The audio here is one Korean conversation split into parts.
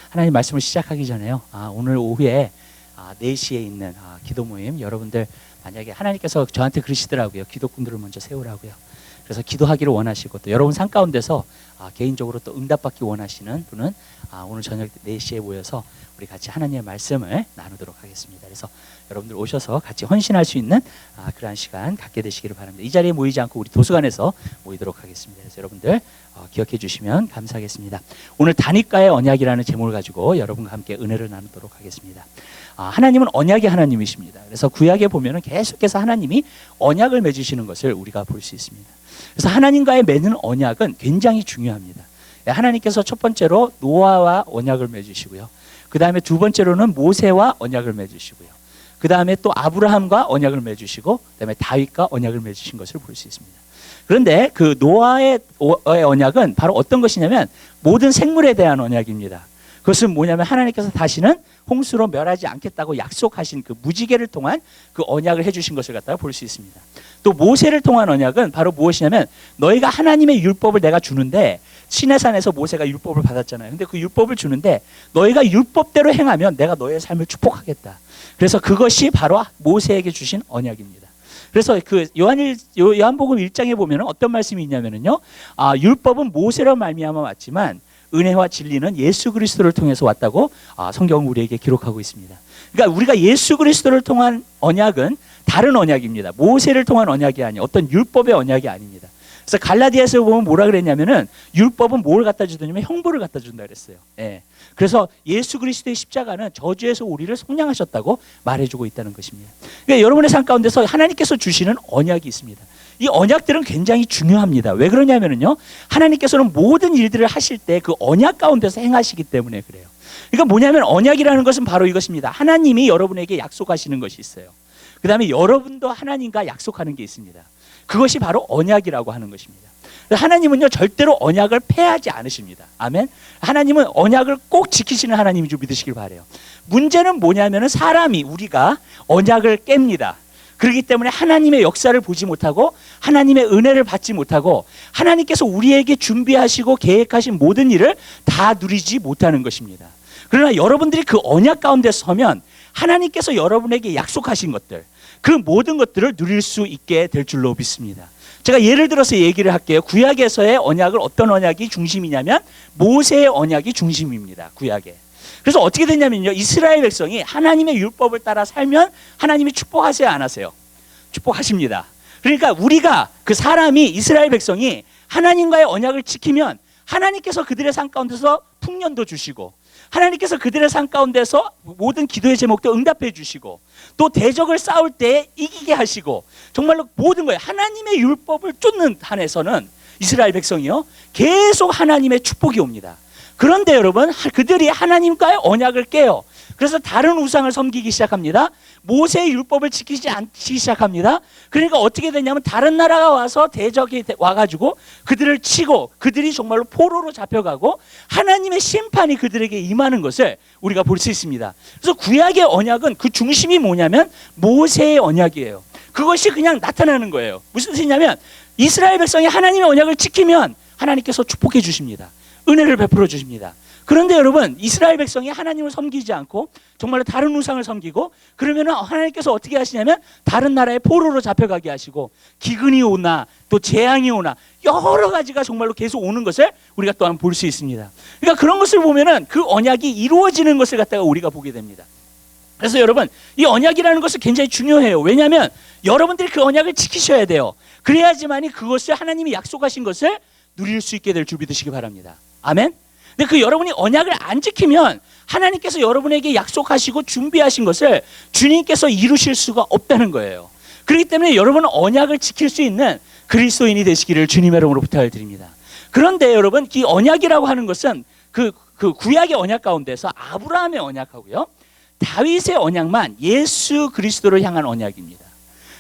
하나님 말씀을 시작하기 전에요. 오늘 오후에 4시에 있는 기도 모임, 여러분들 만약에 하나님께서 저한테 그러시더라고요. 기도꾼들을 먼저 세우라고요. 그래서 기도하기를 원하시고, 또 여러분 삶 가운데서 개인적으로 또 응답받기 원하시는 분은 오늘 저녁 4시에 모여서 우리 같이 하나님의 말씀을 나누도록 하겠습니다. 그래서 여러분들 오셔서 같이 헌신할 수 있는 그러한 시간 갖게 되시기를 바랍니다. 이 자리에 모이지 않고 우리 도서관에서 모이도록 하겠습니다. 그래서 여러분들 기억해 주시면 감사하겠습니다. 오늘 다니까의 언약이라는 제목을 가지고 여러분과 함께 은혜를 나누도록 하겠습니다. 하나님은 언약의 하나님이십니다. 그래서 구약에 보면은 계속해서 하나님이 언약을 맺으시는 것을 우리가 볼 수 있습니다. 그래서 하나님과의 맺는 언약은 굉장히 중요합니다. 하나님께서 첫 번째로 노아와 언약을 맺으시고요. 그 다음에 두 번째로는 모세와 언약을 맺으시고요. 그 다음에 또 아브라함과 언약을 맺으시고, 그 다음에 다윗과 언약을 맺으신 것을 볼 수 있습니다. 그런데 그 노아의 언약은 바로 어떤 것이냐면 모든 생물에 대한 언약입니다. 그것은 뭐냐면 하나님께서 다시는 홍수로 멸하지 않겠다고 약속하신 그 무지개를 통한 그 언약을 해주신 것을 갖다가 볼 수 있습니다. 또 모세를 통한 언약은 바로 무엇이냐면, 너희가 하나님의 율법을 내가 주는데, 시내산에서 모세가 율법을 받았잖아요. 근데 그 율법을 주는데 너희가 율법대로 행하면 내가 너희의 삶을 축복하겠다. 그래서 그것이 바로 모세에게 주신 언약입니다. 그래서 그 요한복음 1장에 보면 어떤 말씀이 있냐면요, 율법은 모세로 말미암아 왔지만 은혜와 진리는 예수 그리스도를 통해서 왔다고 성경은 우리에게 기록하고 있습니다. 그러니까 우리가 예수 그리스도를 통한 언약은 다른 언약입니다. 모세를 통한 언약이 아니에요. 어떤 율법의 언약이 아닙니다. 그래서 갈라디아서 보면 뭐라 그랬냐면은, 율법은 뭘 갖다 주냐면 형벌을 갖다 준다 그랬어요. 예. 그래서 예수 그리스도의 십자가는 저주에서 우리를 속량하셨다고 말해주고 있다는 것입니다. 그러니까 여러분의 삶 가운데서 하나님께서 주시는 언약이 있습니다. 이 언약들은 굉장히 중요합니다. 왜 그러냐면요, 하나님께서는 모든 일들을 하실 때 그 언약 가운데서 행하시기 때문에 그래요. 그러니까 뭐냐면 언약이라는 것은 바로 이것입니다. 하나님이 여러분에게 약속하시는 것이 있어요. 그 다음에 여러분도 하나님과 약속하는 게 있습니다. 그것이 바로 언약이라고 하는 것입니다. 하나님은요, 절대로 언약을 폐하지 않으십니다. 아멘. 하나님은 언약을 꼭 지키시는 하나님인 줄 믿으시길 바라요. 문제는 뭐냐면은 사람이, 우리가 언약을 깹니다. 그렇기 때문에 하나님의 역사를 보지 못하고 하나님의 은혜를 받지 못하고 하나님께서 우리에게 준비하시고 계획하신 모든 일을 다 누리지 못하는 것입니다. 그러나 여러분들이 그 언약 가운데 서면 하나님께서 여러분에게 약속하신 것들, 그 모든 것들을 누릴 수 있게 될 줄로 믿습니다. 제가 예를 들어서 얘기를 할게요. 구약에서의 언약을, 어떤 언약이 중심이냐면 모세의 언약이 중심입니다. 구약에. 그래서 어떻게 됐냐면요, 이스라엘 백성이 하나님의 율법을 따라 살면 하나님이 축복하세요, 안 하세요? 축복하십니다. 그러니까 우리가, 그 사람이, 이스라엘 백성이 하나님과의 언약을 지키면 하나님께서 그들의 삶 가운데서 풍년도 주시고, 하나님께서 그들의 삶 가운데서 모든 기도의 제목도 응답해 주시고, 또 대적을 싸울 때 이기게 하시고, 정말로 모든 거예요. 하나님의 율법을 쫓는 한에서는 이스라엘 백성이요, 계속 하나님의 축복이 옵니다. 그런데 여러분, 그들이 하나님과의 언약을 깨요. 그래서 다른 우상을 섬기기 시작합니다. 모세의 율법을 지키지 않기 시작합니다. 그러니까 어떻게 되냐면, 다른 나라가 와서 대적이 와가지고 그들을 치고, 그들이 정말로 포로로 잡혀가고 하나님의 심판이 그들에게 임하는 것을 우리가 볼 수 있습니다. 그래서 구약의 언약은 그 중심이 뭐냐면 모세의 언약이에요. 그것이 그냥 나타나는 거예요. 무슨 뜻이냐면, 이스라엘 백성이 하나님의 언약을 지키면 하나님께서 축복해 주십니다. 은혜를 베풀어 주십니다. 그런데 여러분, 이스라엘 백성이 하나님을 섬기지 않고 정말로 다른 우상을 섬기고, 그러면 하나님께서 어떻게 하시냐면 다른 나라의 포로로 잡혀가게 하시고, 기근이 오나 또 재앙이 오나 여러 가지가 정말로 계속 오는 것을 우리가 또한 볼 수 있습니다. 그러니까 그런 것을 보면은 그 언약이 이루어지는 것을 갖다가 우리가 보게 됩니다. 그래서 여러분, 이 언약이라는 것은 굉장히 중요해요. 왜냐하면 여러분들이 그 언약을 지키셔야 돼요. 그래야지만이 그것을, 하나님이 약속하신 것을 누릴 수 있게 될 줄 믿으시기 바랍니다. 아멘. 근데 그 여러분이 언약을 안 지키면 하나님께서 여러분에게 약속하시고 준비하신 것을 주님께서 이루실 수가 없다는 거예요. 그렇기 때문에 여러분은 언약을 지킬 수 있는 그리스도인이 되시기를 주님의 이름으로 부탁을 드립니다. 그런데 여러분, 이 언약이라고 하는 것은 그 구약의 언약 가운데서 아브라함의 언약하고요, 다윗의 언약만 예수 그리스도를 향한 언약입니다.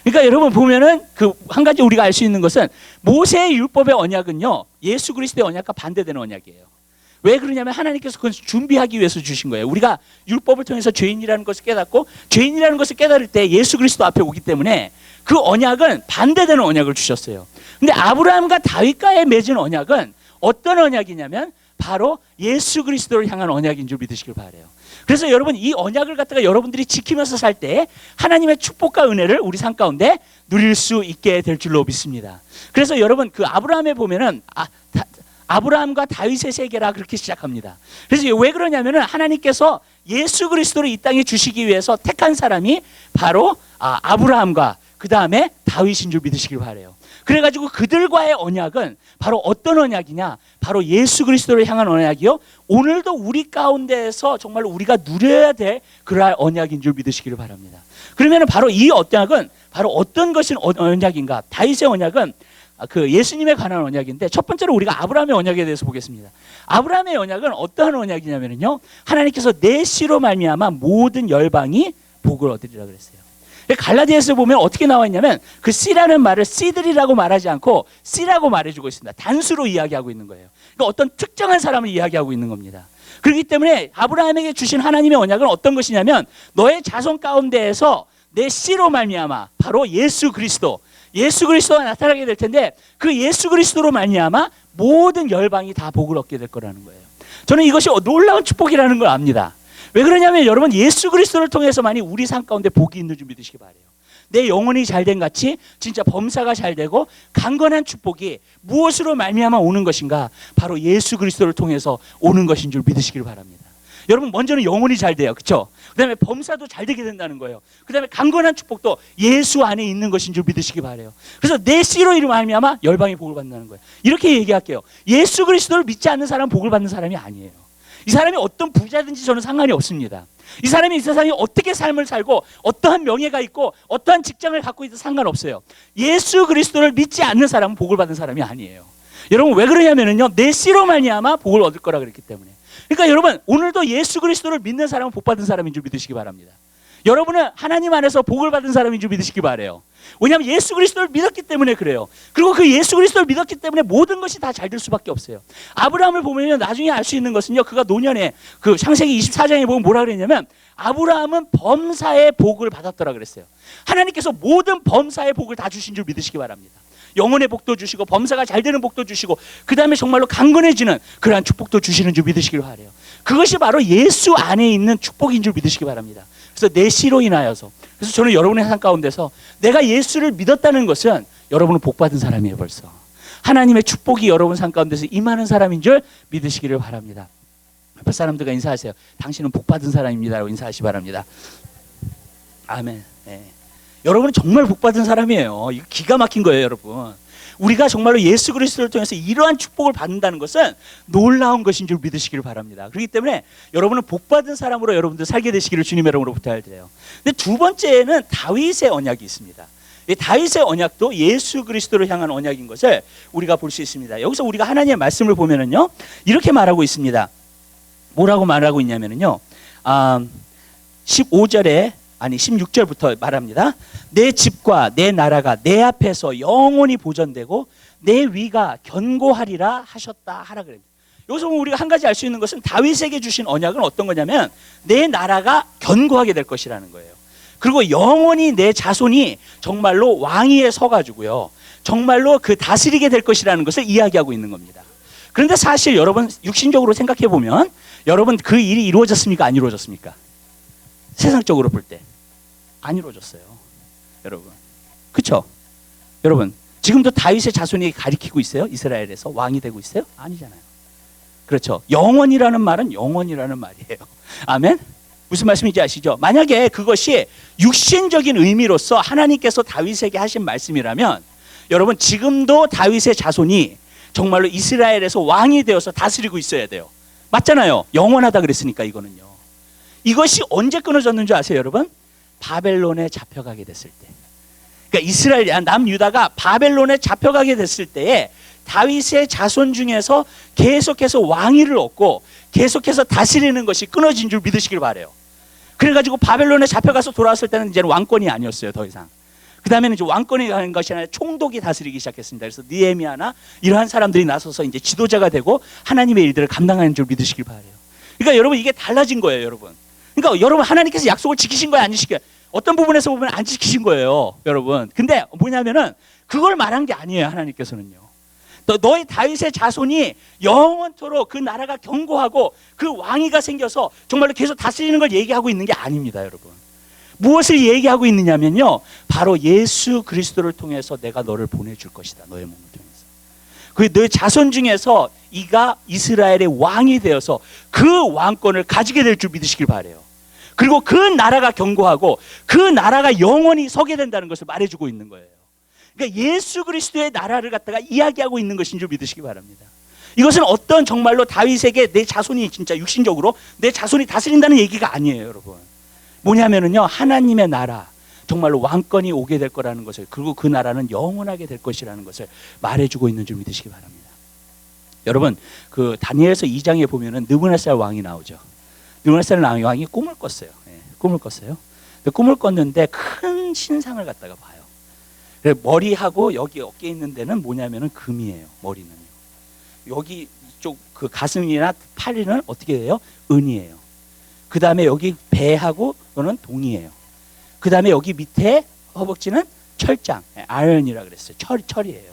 그러니까 여러분 보면은 그 한 가지 우리가 알 수 있는 것은, 모세의 율법의 언약은요, 예수 그리스도의 언약과 반대되는 언약이에요. 왜 그러냐면 하나님께서 그것을 준비하기 위해서 주신 거예요. 우리가 율법을 통해서 죄인이라는 것을 깨닫고, 죄인이라는 것을 깨달을 때 예수 그리스도 앞에 오기 때문에 그 언약은 반대되는 언약을 주셨어요. 근데 아브라함과 다윗과의 맺은 언약은 어떤 언약이냐면 바로 예수 그리스도를 향한 언약인 줄 믿으시길 바라요. 그래서 여러분 이 언약을 갖다가 여러분들이 지키면서 살 때 하나님의 축복과 은혜를 우리 삶 가운데 누릴 수 있게 될 줄로 믿습니다. 그래서 여러분 그 아브라함에 보면은 아브라함과 다윗의 세계라 그렇게 시작합니다. 그래서 왜 그러냐면은 하나님께서 예수 그리스도를 이 땅에 주시기 위해서 택한 사람이 바로 아브라함과 그 다음에 다윗인 줄 믿으시길 바라요. 그래가지고 그들과의 언약은 바로 어떤 언약이냐? 바로 예수 그리스도를 향한 언약이요. 오늘도 우리 가운데에서 정말 우리가 누려야 될 그러한 언약인 줄 믿으시기를 바랍니다. 그러면 바로 이 언약은 바로 어떤 것이 언약인가? 다윗의 언약은 그 예수님에 관한 언약인데 첫 번째로 우리가 아브라함의 언약에 대해서 보겠습니다. 아브라함의 언약은 어떠한 언약이냐면요, 하나님께서 내 씨로 말미암아 모든 열방이 복을 얻으리라 그랬어요. 갈라디아서 보면 어떻게 나와 있냐면 그 씨라는 말을 씨들이라고 말하지 않고 씨라고 말해주고 있습니다. 단수로 이야기하고 있는 거예요. 그러니까 어떤 특정한 사람을 이야기하고 있는 겁니다. 그렇기 때문에 아브라함에게 주신 하나님의 언약은 어떤 것이냐면 너의 자손 가운데에서 내 씨로 말미암아 바로 예수 그리스도가 나타나게 될 텐데 그 예수 그리스도로 말미암아 모든 열방이 다 복을 얻게 될 거라는 거예요. 저는 이것이 놀라운 축복이라는 걸 압니다. 왜 그러냐면 여러분 예수 그리스도를 통해서만이 우리 삶 가운데 복이 있는 줄 믿으시기 바라요. 내 영혼이 잘된 같이 진짜 범사가 잘되고 강건한 축복이 무엇으로 말미암아 오는 것인가? 바로 예수 그리스도를 통해서 오는 것인 줄 믿으시길 바랍니다. 여러분 먼저는 영혼이 잘 돼요. 그렇죠? 그다음에 범사도 잘 되게 된다는 거예요. 그다음에 강건한 축복도 예수 안에 있는 것인 줄 믿으시기 바라요. 그래서 내 씨로 이름 말미암아 열방이 복을 받는다는 거예요. 이렇게 얘기할게요. 예수 그리스도를 믿지 않는 사람은 복을 받는 사람이 아니에요. 이 사람이 어떤 부자든지 저는 상관이 없습니다. 이 사람이 이 세상에 어떻게 삶을 살고 어떠한 명예가 있고 어떠한 직장을 갖고 있든 상관없어요. 예수 그리스도를 믿지 않는 사람은 복을 받는 사람이 아니에요. 여러분 왜 그러냐면요, 내 씨로 말미암아 복을 얻을 거라 그랬기 때문에. 그러니까 여러분 오늘도 예수 그리스도를 믿는 사람은 복 받은 사람인 줄 믿으시기 바랍니다. 여러분은 하나님 안에서 복을 받은 사람인 줄 믿으시기 바라요. 왜냐하면 예수 그리스도를 믿었기 때문에 그래요. 그리고 그 예수 그리스도를 믿었기 때문에 모든 것이 다 잘 될 수밖에 없어요. 아브라함을 보면 나중에 알 수 있는 것은요, 그가 노년에 그 창세기 24장에 보면 뭐라 그랬냐면 아브라함은 범사의 복을 받았더라 그랬어요. 하나님께서 모든 범사의 복을 다 주신 줄 믿으시기 바랍니다. 영혼의 복도 주시고 범사가 잘 되는 복도 주시고 그 다음에 정말로 강건해지는 그러한 축복도 주시는 줄 믿으시기를 바라요. 그것이 바로 예수 안에 있는 축복인 줄 믿으시기 바랍니다. 그래서 내 씨로 인하여서, 그래서 저는 여러분의 삶 가운데서 내가 예수를 믿었다는 것은 여러분은 복 받은 사람이에요. 벌써 하나님의 축복이 여러분 삶 가운데서 임하는 사람인 줄 믿으시기를 바랍니다. 옆에 사람들과 인사하세요. 당신은 복 받은 사람입니다 라고 인사하시기 바랍니다. 아멘. 네. 여러분은 정말 복 받은 사람이에요. 이거 기가 막힌 거예요. 여러분 우리가 정말로 예수 그리스도를 통해서 이러한 축복을 받는다는 것은 놀라운 것인 줄 믿으시기를 바랍니다. 그렇기 때문에 여러분은 복 받은 사람으로 여러분들 살게 되시기를 주님의 이름으로 부탁드려요. 근데 두 번째는 다윗의 언약이 있습니다. 이 다윗의 언약도 예수 그리스도를 향한 언약인 것을 우리가 볼 수 있습니다. 여기서 우리가 하나님의 말씀을 보면은요, 이렇게 말하고 있습니다. 뭐라고 말하고 있냐면은요, 16절부터 말합니다. 내 집과 내 나라가 내 앞에서 영원히 보존되고 내 위가 견고하리라 하셨다 하라 그럽니다. 여기서 우리가 한 가지 알 수 있는 것은 다윗에게 주신 언약은 어떤 거냐면 내 나라가 견고하게 될 것이라는 거예요. 그리고 영원히 내 자손이 정말로 왕위에 서가지고요, 정말로 그 다스리게 될 것이라는 것을 이야기하고 있는 겁니다. 그런데 사실 여러분 육신적으로 생각해 보면 여러분 그 일이 이루어졌습니까? 안 이루어졌습니까? 세상적으로 볼 때 안 이루어졌어요. 여러분 그렇죠? 여러분 지금도 다윗의 자손이 가리키고 있어요? 이스라엘에서 왕이 되고 있어요? 아니잖아요. 그렇죠? 영원이라는 말은 영원이라는 말이에요. 아멘? 무슨 말씀인지 아시죠? 만약에 그것이 육신적인 의미로서 하나님께서 다윗에게 하신 말씀이라면 여러분 지금도 다윗의 자손이 정말로 이스라엘에서 왕이 되어서 다스리고 있어야 돼요. 맞잖아요. 영원하다 그랬으니까 이거는요. 이것이 언제 끊어졌는 줄 아세요, 여러분? 바벨론에 잡혀가게 됐을 때. 그러니까 이스라엘, 남유다가 바벨론에 잡혀가게 됐을 때에 다윗의 자손 중에서 계속해서 왕위를 얻고 계속해서 다스리는 것이 끊어진 줄 믿으시길 바라요. 그래가지고 바벨론에 잡혀가서 돌아왔을 때는 이제는 왕권이 아니었어요, 더 이상. 그 다음에는 이제 왕권이 가는 것이 아니라 총독이 다스리기 시작했습니다. 그래서 느헤미야나 이러한 사람들이 나서서 이제 지도자가 되고 하나님의 일들을 감당하는 줄 믿으시길 바라요. 그러니까 여러분 이게 달라진 거예요, 여러분. 그러니까 여러분 하나님께서 약속을 지키신 거예요, 안 지키신 거예요? 어떤 부분에서 보면 안 지키신 거예요, 여러분. 근데 뭐냐면은 그걸 말한 게 아니에요, 하나님께서는요. 너희 다윗의 자손이 영원토록 그 나라가 견고하고 그 왕위가 생겨서 정말로 계속 다스리는 걸 얘기하고 있는 게 아닙니다, 여러분. 무엇을 얘기하고 있느냐면요, 바로 예수 그리스도를 통해서 내가 너를 보내줄 것이다. 너의 몸을 통해서. 그 너의 자손 중에서 이가 이스라엘의 왕이 되어서 그 왕권을 가지게 될 줄 믿으시길 바라요. 그리고 그 나라가 견고하고 그 나라가 영원히 서게 된다는 것을 말해주고 있는 거예요. 그러니까 예수 그리스도의 나라를 갖다가 이야기하고 있는 것인 줄 믿으시기 바랍니다. 이것은 어떤 정말로 다윗에게 내 자손이 진짜 육신적으로 내 자손이 다스린다는 얘기가 아니에요, 여러분. 뭐냐면은요, 하나님의 나라, 정말로 왕권이 오게 될 거라는 것을, 그리고 그 나라는 영원하게 될 것이라는 것을 말해주고 있는 줄 믿으시기 바랍니다. 여러분, 그 다니엘서 2장에 보면은 느부갓네살 왕이 나오죠. 느부갓네살 왕이 꿈을 꿨어요. 꿈을 꿨어요. 꿈을 꿨는데 큰 신상을 갖다가 봐요. 머리하고 여기 어깨에 있는 데는 뭐냐면은 금이에요. 머리는요. 여기 이쪽 그 가슴이나 팔에는 어떻게 돼요? 은이에요. 그 다음에 여기 배하고 너는 동이에요. 그 다음에 여기 밑에 허벅지는 철장, 아연이라 그랬어요. 철이에요.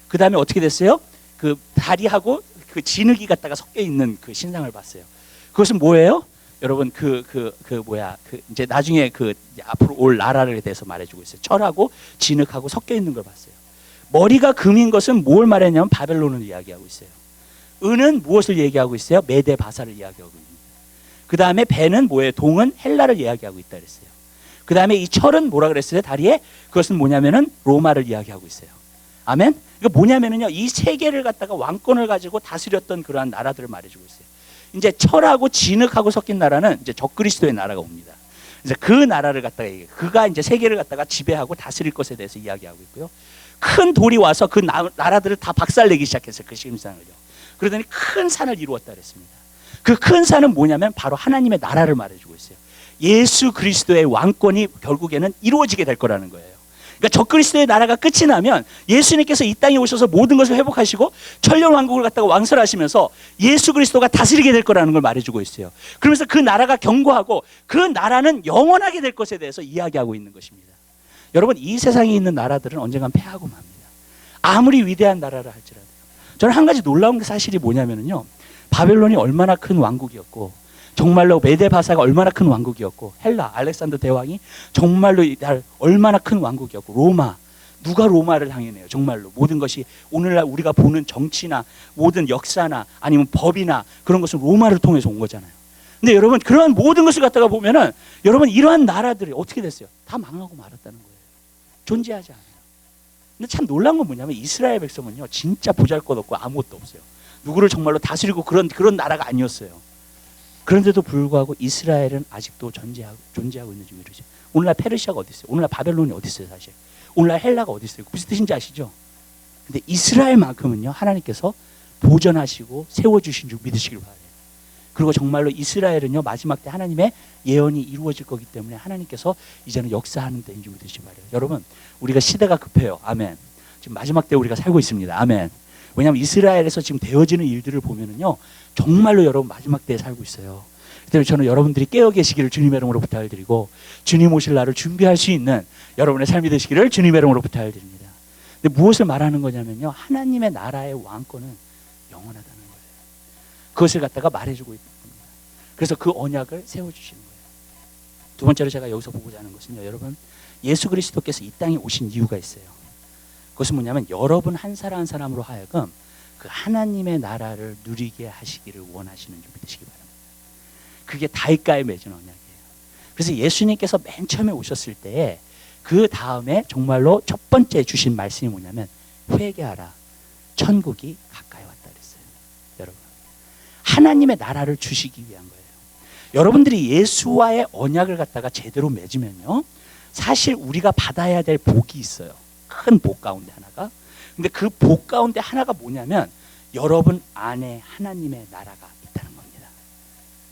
그 다음에 어떻게 됐어요? 그 다리하고 그 진흙이 갖다가 섞여 있는 그 신상을 봤어요. 그것은 뭐예요? 여러분 이제 나중에 앞으로 올 나라에 대해서 말해주고 있어요. 철하고 진흙하고 섞여 있는 걸 봤어요. 머리가 금인 것은 뭘 말했냐면 바벨론을 이야기하고 있어요. 은은 무엇을 얘기하고 있어요? 메데 바사를 이야기하고 있습니다. 그 다음에 배는 뭐예요? 동은 헬라를 이야기하고 있다 그랬어요. 그 다음에 이 철은 뭐라 그랬어요? 다리에? 그것은 뭐냐면은 로마를 이야기하고 있어요. 아멘? 이거 뭐냐면은요, 이 세계를 갖다가 왕권을 가지고 다스렸던 그러한 나라들을 말해주고 있어요. 이제 철하고 진흙하고 섞인 나라는 이제 적그리스도의 나라가 옵니다. 이제 그 나라를 갖다가 얘기해요. 그가 이제 세계를 갖다가 지배하고 다스릴 것에 대해서 이야기하고 있고요. 큰 돌이 와서 그 나라들을 다 박살내기 시작했어요. 그 심상을요. 그러더니 큰 산을 이루었다 그랬습니다. 그 큰 산은 뭐냐면 바로 하나님의 나라를 말해주고 있어요. 예수 그리스도의 왕권이 결국에는 이루어지게 될 거라는 거예요. 그러니까 적그리스도의 나라가 끝이 나면 예수님께서 이 땅에 오셔서 모든 것을 회복하시고 천년 왕국을 갖다가 왕설하시면서 예수 그리스도가 다스리게 될 거라는 걸 말해주고 있어요. 그러면서 그 나라가 견고하고 그 나라는 영원하게 될 것에 대해서 이야기하고 있는 것입니다. 여러분, 이 세상에 있는 나라들은 언젠간 패하고 맙니다. 아무리 위대한 나라를 할지라도. 저는 한 가지 놀라운 사실이 뭐냐면요, 바벨론이 얼마나 큰 왕국이었고, 정말로 메데바사가 얼마나 큰 왕국이었고, 헬라 알렉산더 대왕이 정말로 얼마나 큰 왕국이었고, 로마, 누가 로마를 향해내요? 정말로 모든 것이 오늘날 우리가 보는 정치나 모든 역사나 아니면 법이나 그런 것은 로마를 통해서 온 거잖아요. 근데 여러분, 그러한 모든 것을 갖다가 보면은 여러분, 이러한 나라들이 어떻게 됐어요? 다 망하고 말았다는 거예요. 존재하지 않아요. 근데 참 놀라운 건 뭐냐면 이스라엘 백성은요, 진짜 보잘것없고 아무것도 없어요. 누구를 정말로 다스리고 그런 나라가 아니었어요. 그런데도 불구하고 이스라엘은 아직도 존재하고 있는 중이죠. 오늘날 페르시아가 어디 있어요? 오늘날 바벨론이 어디 있어요, 사실? 오늘날 헬라가 어디 있어요? 무슨 뜻인지 아시죠? 근데 이스라엘만큼은요, 하나님께서 보존하시고 세워주신 줄 믿으시길 바라요. 그리고 정말로 이스라엘은요, 마지막 때 하나님의 예언이 이루어질 거기 때문에 하나님께서 이제는 역사하는 때인 줄 믿으시기 바라요. 여러분, 우리가 시대가 급해요. 아멘. 지금 마지막 때 우리가 살고 있습니다. 아멘. 왜냐하면 이스라엘에서 지금 되어지는 일들을 보면은요, 정말로 여러분 마지막 때에 살고 있어요. 그래서 저는 여러분들이 깨어 계시기를 주님의 이름으로 부탁을 드리고, 주님 오실 날을 준비할 수 있는 여러분의 삶이 되시기를 주님의 이름으로 부탁을 드립니다. 근데 무엇을 말하는 거냐면요, 하나님의 나라의 왕권은 영원하다는 거예요. 그것을 갖다가 말해주고 있는 겁니다. 그래서 그 언약을 세워주시는 거예요. 두 번째로 제가 여기서 보고자 하는 것은요, 여러분, 예수 그리스도께서 이 땅에 오신 이유가 있어요. 그것은 뭐냐면 여러분 한 사람 한 사람으로 하여금 그 하나님의 나라를 누리게 하시기를 원하시는 줄 믿으시기 바랍니다. 그게 다윗과의 맺은 언약이에요. 그래서 예수님께서 맨 처음에 오셨을 때에 그 다음에 정말로 첫 번째 주신 말씀이 뭐냐면 회개하라, 천국이 가까이 왔다 그랬어요. 여러분, 하나님의 나라를 주시기 위한 거예요. 여러분들이 예수와의 언약을 갖다가 제대로 맺으면요, 사실 우리가 받아야 될 복이 있어요. 큰 복 가운데 하나가. 근데 그 복 가운데 하나가 뭐냐면 여러분 안에 하나님의 나라가 있다는 겁니다.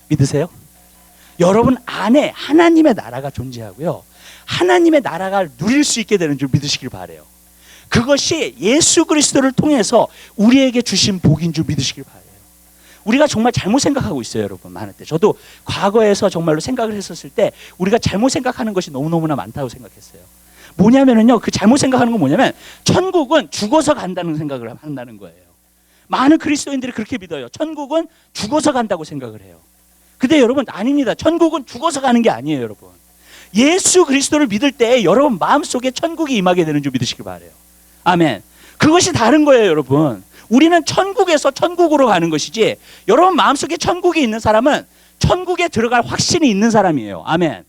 믿으세요? 여러분 안에 하나님의 나라가 존재하고요, 하나님의 나라가 누릴 수 있게 되는 줄 믿으시길 바라요. 그것이 예수 그리스도를 통해서 우리에게 주신 복인 줄 믿으시길 바라요. 우리가 정말 잘못 생각하고 있어요, 여러분. 많을 때 저도 과거에서 정말로 생각을 했었을 때 우리가 잘못 생각하는 것이 너무너무나 많다고 생각했어요. 뭐냐면은요, 그 잘못 생각하는 건 뭐냐면 천국은 죽어서 간다는 생각을 한다는 거예요. 많은 그리스도인들이 그렇게 믿어요. 천국은 죽어서 간다고 생각을 해요. 근데 여러분 아닙니다. 천국은 죽어서 가는 게 아니에요, 여러분. 예수 그리스도를 믿을 때 여러분 마음속에 천국이 임하게 되는 줄 믿으시길 바라요. 아멘. 그것이 다른 거예요, 여러분. 우리는 천국에서 천국으로 가는 것이지, 여러분 마음속에 천국이 있는 사람은 천국에 들어갈 확신이 있는 사람이에요. 아멘.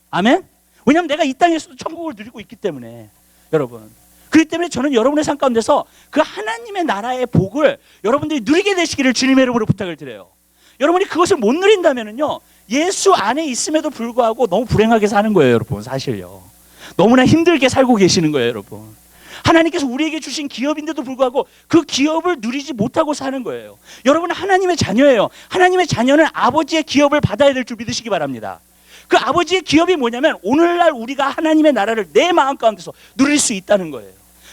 아멘. 왜냐하면 내가 이 땅에서도 천국을 누리고 있기 때문에, 여러분. 그렇기 때문에 저는 여러분의 삶 가운데서 그 하나님의 나라의 복을 여러분들이 누리게 되시기를 주님의 이름으로 부탁을 드려요. 여러분이 그것을 못 누린다면요, 예수 안에 있음에도 불구하고 너무 불행하게 사는 거예요, 여러분. 사실요. 너무나 힘들게 살고 계시는 거예요, 여러분. 하나님께서 우리에게 주신 기업인데도 불구하고 그 기업을 누리지 못하고 사는 거예요. 여러분은 하나님의 자녀예요. 하나님의 자녀는 아버지의 기업을 받아야 될 줄 믿으시기 바랍니다. 그 아버지의 기업이 뭐냐면 오늘날 우리가 하나님의 나라를 내 마음 가운데서 누릴 수 있다는 거예요.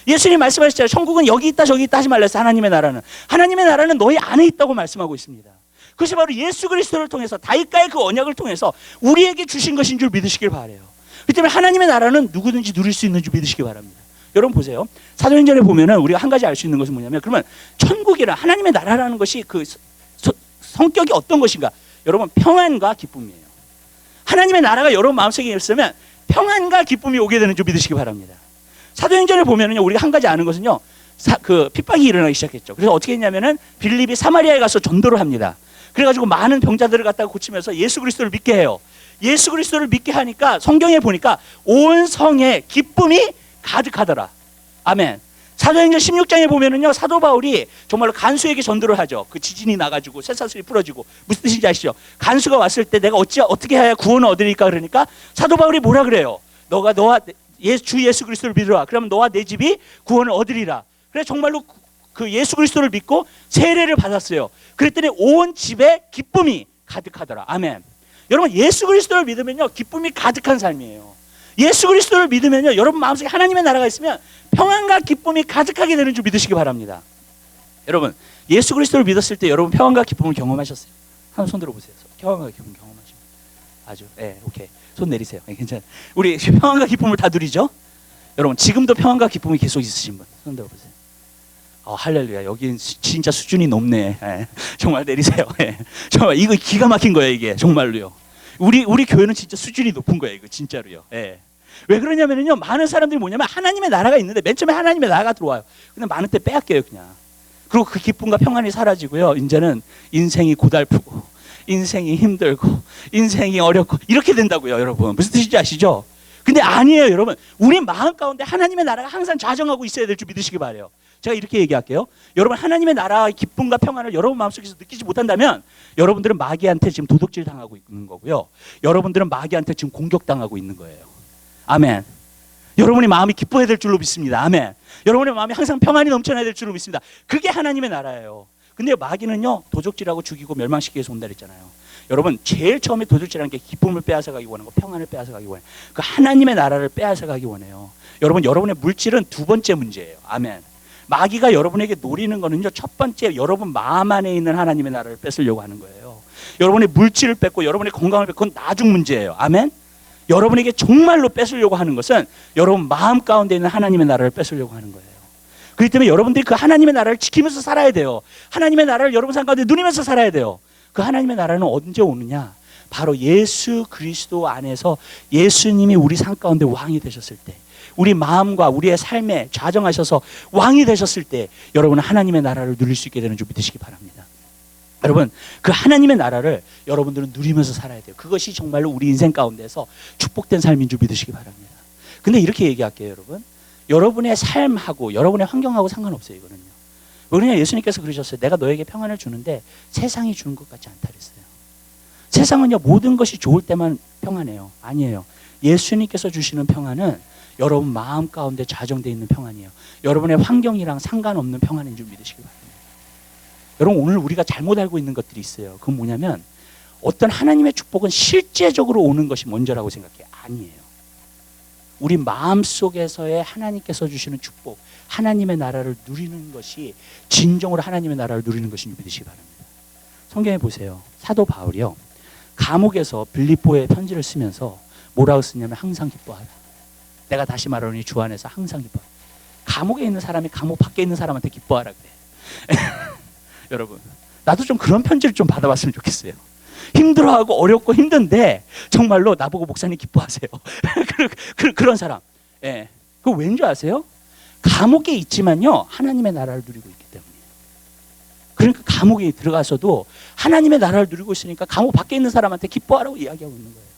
예수님 말씀하셨잖아요. 천국은 여기 있다 저기 있다 하지 말라서 하나님의 나라는 너희 안에 있다고 말씀하고 있습니다. 그것이 바로 예수 그리스도를 통해서 다윗과의 그 언약을 통해서 우리에게 주신 것인 줄 믿으시길 바라요. 그렇기 때문에 하나님의 나라는 누구든지 누릴 수 있는 줄 믿으시기 바랍니다. 여러분 보세요. 사도행전에 보면은 우리가 한 가지 알 수 있는 것은 뭐냐면, 그러면 천국이라 하나님의 나라라는 것이 그 성격이 어떤 것인가? 여러분 평안과 기쁨이에요. 하나님의 나라가 여러분 마음속에 있으면 평안과 기쁨이 오게 되는 줄 믿으시기 바랍니다. 사도행전을 보면은요, 우리가 한 가지 아는 것은요, 그 핍박이 일어나기 시작했죠. 그래서 어떻게 했냐면은 빌립이 사마리아에 가서 전도를 합니다. 그래가지고 많은 병자들을 갖다가 고치면서 예수 그리스도를 믿게 해요. 예수 그리스도를 믿게 하니까 성경에 보니까 온 성에 기쁨이 가득하더라. 아멘. 사도행전 16장에 보면은요, 사도 바울이 정말로 간수에게 전도를 하죠. 그 지진이 나가지고 쇠사슬이 부러지고, 무슨 뜻인지 아시죠? 간수가 왔을 때 내가 어떻게 해야 구원을 얻으리까? 그러니까 사도 바울이 뭐라 그래요? 너와 주 예수 그리스도를 믿으라. 그러면 너와 내 집이 구원을 얻으리라. 그래서 정말로 그 예수 그리스도를 믿고 세례를 받았어요. 그랬더니 온 집에 기쁨이 가득하더라. 아멘. 여러분 예수 그리스도를 믿으면요, 기쁨이 가득한 삶이에요. 예수 그리스도를 믿으면요, 여러분 마음속에 하나님의 나라가 있으면 평안과 기쁨이 가득하게 되는 줄 믿으시기 바랍니다. 여러분 예수 그리스도를 믿었을 때 여러분 평안과 기쁨을 경험하셨어요? 한번 손 들어보세요. 평안과 기쁨 경험하시면 아주 오케이. 손 내리세요. 괜찮아요. 우리 평안과 기쁨을 다 누리죠? 여러분 지금도 평안과 기쁨이 계속 있으신 분 손 들어보세요. 할렐루야. 여긴 진짜 수준이 높네. 정말 내리세요. 정말 이거 기가 막힌 거예요, 이게 정말로요. 우리 교회는 진짜 수준이 높은 거예요, 이거 진짜로요. 왜 그러냐면요, 많은 사람들이 뭐냐면 하나님의 나라가 있는데 맨 처음에 하나님의 나라가 들어와요. 근데 많은 때 빼앗겨요, 그냥. 그리고 그 기쁨과 평안이 사라지고요, 이제는 인생이 고달프고, 인생이 힘들고, 인생이 어렵고 이렇게 된다고요, 여러분. 무슨 뜻인지 아시죠? 근데 아니에요, 여러분. 우리 마음 가운데 하나님의 나라가 항상 자정하고 있어야 될 줄 믿으시기 바라요. 제가 이렇게 얘기할게요. 여러분 하나님의 나라의 기쁨과 평안을 여러분 마음속에서 느끼지 못한다면 여러분들은 마귀한테 지금 도둑질 당하고 있는 거고요, 여러분들은 마귀한테 지금 공격당하고 있는 거예요. 아멘. 여러분의 마음이 기뻐야 될 줄로 믿습니다. 아멘. 여러분의 마음이 항상 평안이 넘쳐나야 될 줄로 믿습니다. 그게 하나님의 나라예요. 근데 마귀는요, 도적질하고 죽이고 멸망시키기 위해서 온다 그랬잖아요. 여러분 제일 처음에 도둑질하는 게 기쁨을 빼앗아 가기 원하고 평안을 빼앗아 가기 원해요. 그 하나님의 나라를 빼앗아 가기 원해요. 여러분 여러분의 물질은 두 번째 문제예요. 아멘. 마귀가 여러분에게 노리는 거는요, 첫 번째 여러분 마음 안에 있는 하나님의 나라를 뺏으려고 하는 거예요. 여러분의 물질을 뺏고 여러분의 건강을 뺏고 그건 나중 문제예요. 아멘. 여러분에게 정말로 뺏으려고 하는 것은 여러분 마음 가운데 있는 하나님의 나라를 뺏으려고 하는 거예요. 그렇기 때문에 여러분들이 그 하나님의 나라를 지키면서 살아야 돼요. 하나님의 나라를 여러분 삶 가운데 누리면서 살아야 돼요. 그 하나님의 나라는 언제 오느냐? 바로 예수 그리스도 안에서 예수님이 우리 삶 가운데 왕이 되셨을 때, 우리 마음과 우리의 삶에 좌정하셔서 왕이 되셨을 때 여러분은 하나님의 나라를 누릴 수 있게 되는 줄 믿으시기 바랍니다. 여러분 그 하나님의 나라를 여러분들은 누리면서 살아야 돼요. 그것이 정말로 우리 인생 가운데서 축복된 삶인 줄 믿으시기 바랍니다. 근데 이렇게 얘기할게요, 여러분. 여러분의 삶하고 여러분의 환경하고 상관없어요, 이거는요. 왜냐하면 예수님께서 그러셨어요. 내가 너에게 평안을 주는데 세상이 주는 것 같지 않다 그랬어요. 세상은요, 모든 것이 좋을 때만 평안해요. 아니에요. 예수님께서 주시는 평안은 여러분 마음 가운데 좌정되어 있는 평안이에요. 여러분의 환경이랑 상관없는 평안인 줄 믿으시기 바랍니다. 여러분 오늘 우리가 잘못 알고 있는 것들이 있어요. 그건 뭐냐면 어떤 하나님의 축복은 실제적으로 오는 것이 먼저라고 생각해요. 아니에요. 우리 마음속에서의 하나님께서 주시는 축복, 하나님의 나라를 누리는 것이 진정으로 하나님의 나라를 누리는 것인 줄 믿으시기 바랍니다. 성경에 보세요. 사도 바울이요, 감옥에서 빌립보에 편지를 쓰면서 뭐라고 쓰냐면 항상 기뻐하라. 내가 다시 말하노니 주 안에서 항상 기뻐. 감옥에 있는 사람이 감옥 밖에 있는 사람한테 기뻐하라 그래. 여러분, 나도 좀 그런 편지를 좀 받아봤으면 좋겠어요. 힘들어하고 어렵고 힘든데 정말로 나보고 목사님 기뻐하세요. 그런 사람. 예. 그거 왠지 아세요? 감옥에 있지만요, 하나님의 나라를 누리고 있기 때문이에요. 그러니까 감옥에 들어가서도 하나님의 나라를 누리고 있으니까 감옥 밖에 있는 사람한테 기뻐하라고 이야기하고 있는 거예요.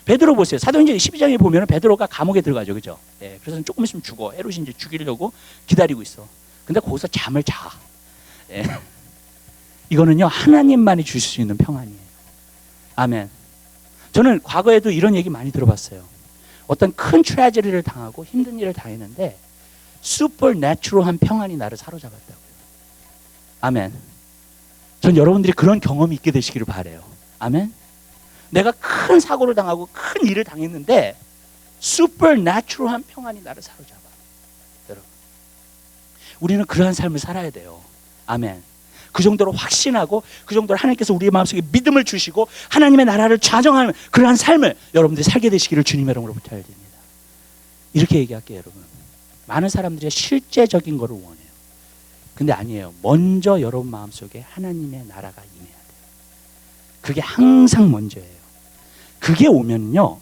베드로 보세요. 사도행전 12장에 보면 베드로가 감옥에 들어가죠. 그죠? 예, 그래서 조금 있으면 죽어. 헤롯이 이제 죽이려고 기다리고 있어. 근데 거기서 잠을 자. 예. 이거는요, 하나님만이 주실 수 있는 평안이에요. 아멘. 저는 과거에도 이런 얘기 많이 들어봤어요. 어떤 큰 트래저리를 당하고 힘든 일을 당했는데 슈퍼내추럴한 평안이 나를 사로잡았다고요. 아멘. 전 여러분들이 그런 경험이 있게 되시기를 바라요. 아멘. 내가 큰 사고를 당하고 큰 일을 당했는데 슈퍼내추럴한 평안이 나를 사로잡아. 여러분, 우리는 그러한 삶을 살아야 돼요. 아멘. 그 정도로 확신하고 그 정도로 하나님께서 우리의 마음속에 믿음을 주시고 하나님의 나라를 좌정하는 그러한 삶을 여러분들이 살게 되시기를 주님의 이름으로 부탁을 드립니다. 이렇게 얘기할게요. 여러분, 많은 사람들이 실제적인 거를 원해요. 근데 아니에요. 먼저 여러분 마음속에 하나님의 나라가 임해야 돼요. 그게 항상 먼저예요. 그게 오면요,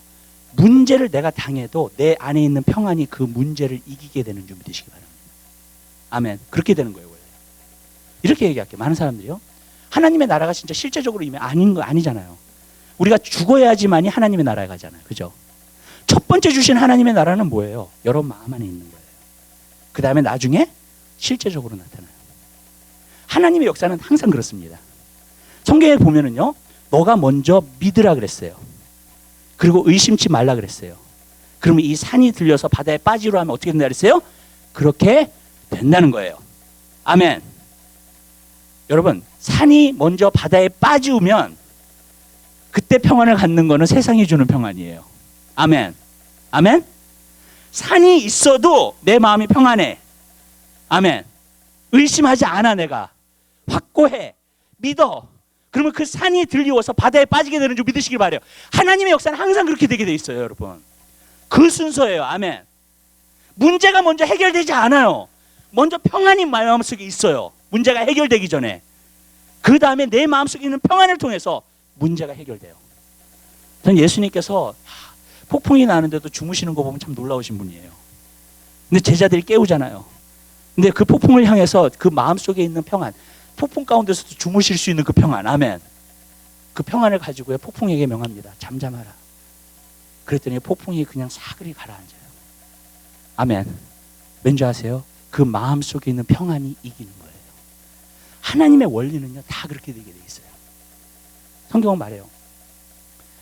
문제를 내가 당해도 내 안에 있는 평안이 그 문제를 이기게 되는 줄 믿으시기 바랍니다. 아멘. 그렇게 되는 거예요, 원래. 이렇게 얘기할게요. 많은 사람들이요, 하나님의 나라가 진짜 실제적으로 임해. 아닌 거 아니잖아요. 우리가 죽어야지만이 하나님의 나라에 가잖아요. 그죠? 첫 번째 주신 하나님의 나라는 뭐예요? 여러분 마음 안에 있는 거예요. 그 다음에 나중에 실제적으로 나타나요. 하나님의 역사는 항상 그렇습니다. 성경에 보면은요, 너가 먼저 믿으라 그랬어요. 그리고 의심치 말라 그랬어요. 그러면 이 산이 들려서 바다에 빠지려 하면 어떻게 된다 그랬어요? 그렇게 된다는 거예요. 아멘. 여러분, 산이 먼저 바다에 빠지면 그때 평안을 갖는 거는 세상이 주는 평안이에요. 아멘. 아멘. 산이 있어도 내 마음이 평안해. 아멘. 의심하지 않아. 내가 확고해. 믿어. 그러면 그 산이 들리워서 바다에 빠지게 되는 줄 믿으시길 바라요. 하나님의 역사는 항상 그렇게 되게 돼 있어요. 여러분, 그 순서예요. 아멘. 문제가 먼저 해결되지 않아요. 먼저 평안이 마음속에 있어요. 문제가 해결되기 전에. 그 다음에 내 마음속에 있는 평안을 통해서 문제가 해결돼요. 전 예수님께서 폭풍이 나는데도 주무시는 거 보면 참 놀라우신 분이에요. 근데 제자들이 깨우잖아요. 근데 그 폭풍을 향해서 그 마음속에 있는 평안, 폭풍 가운데서도 주무실 수 있는 그 평안, 아멘. 그 평안을 가지고요, 폭풍에게 명합니다. 잠잠하라. 그랬더니 폭풍이 그냥 사그리 가라앉아요. 아멘. 왠지 아세요? 그 마음속에 있는 평안이 이기는 거예요. 하나님의 원리는요, 다 그렇게 되게 돼 있어요. 성경은 말해요.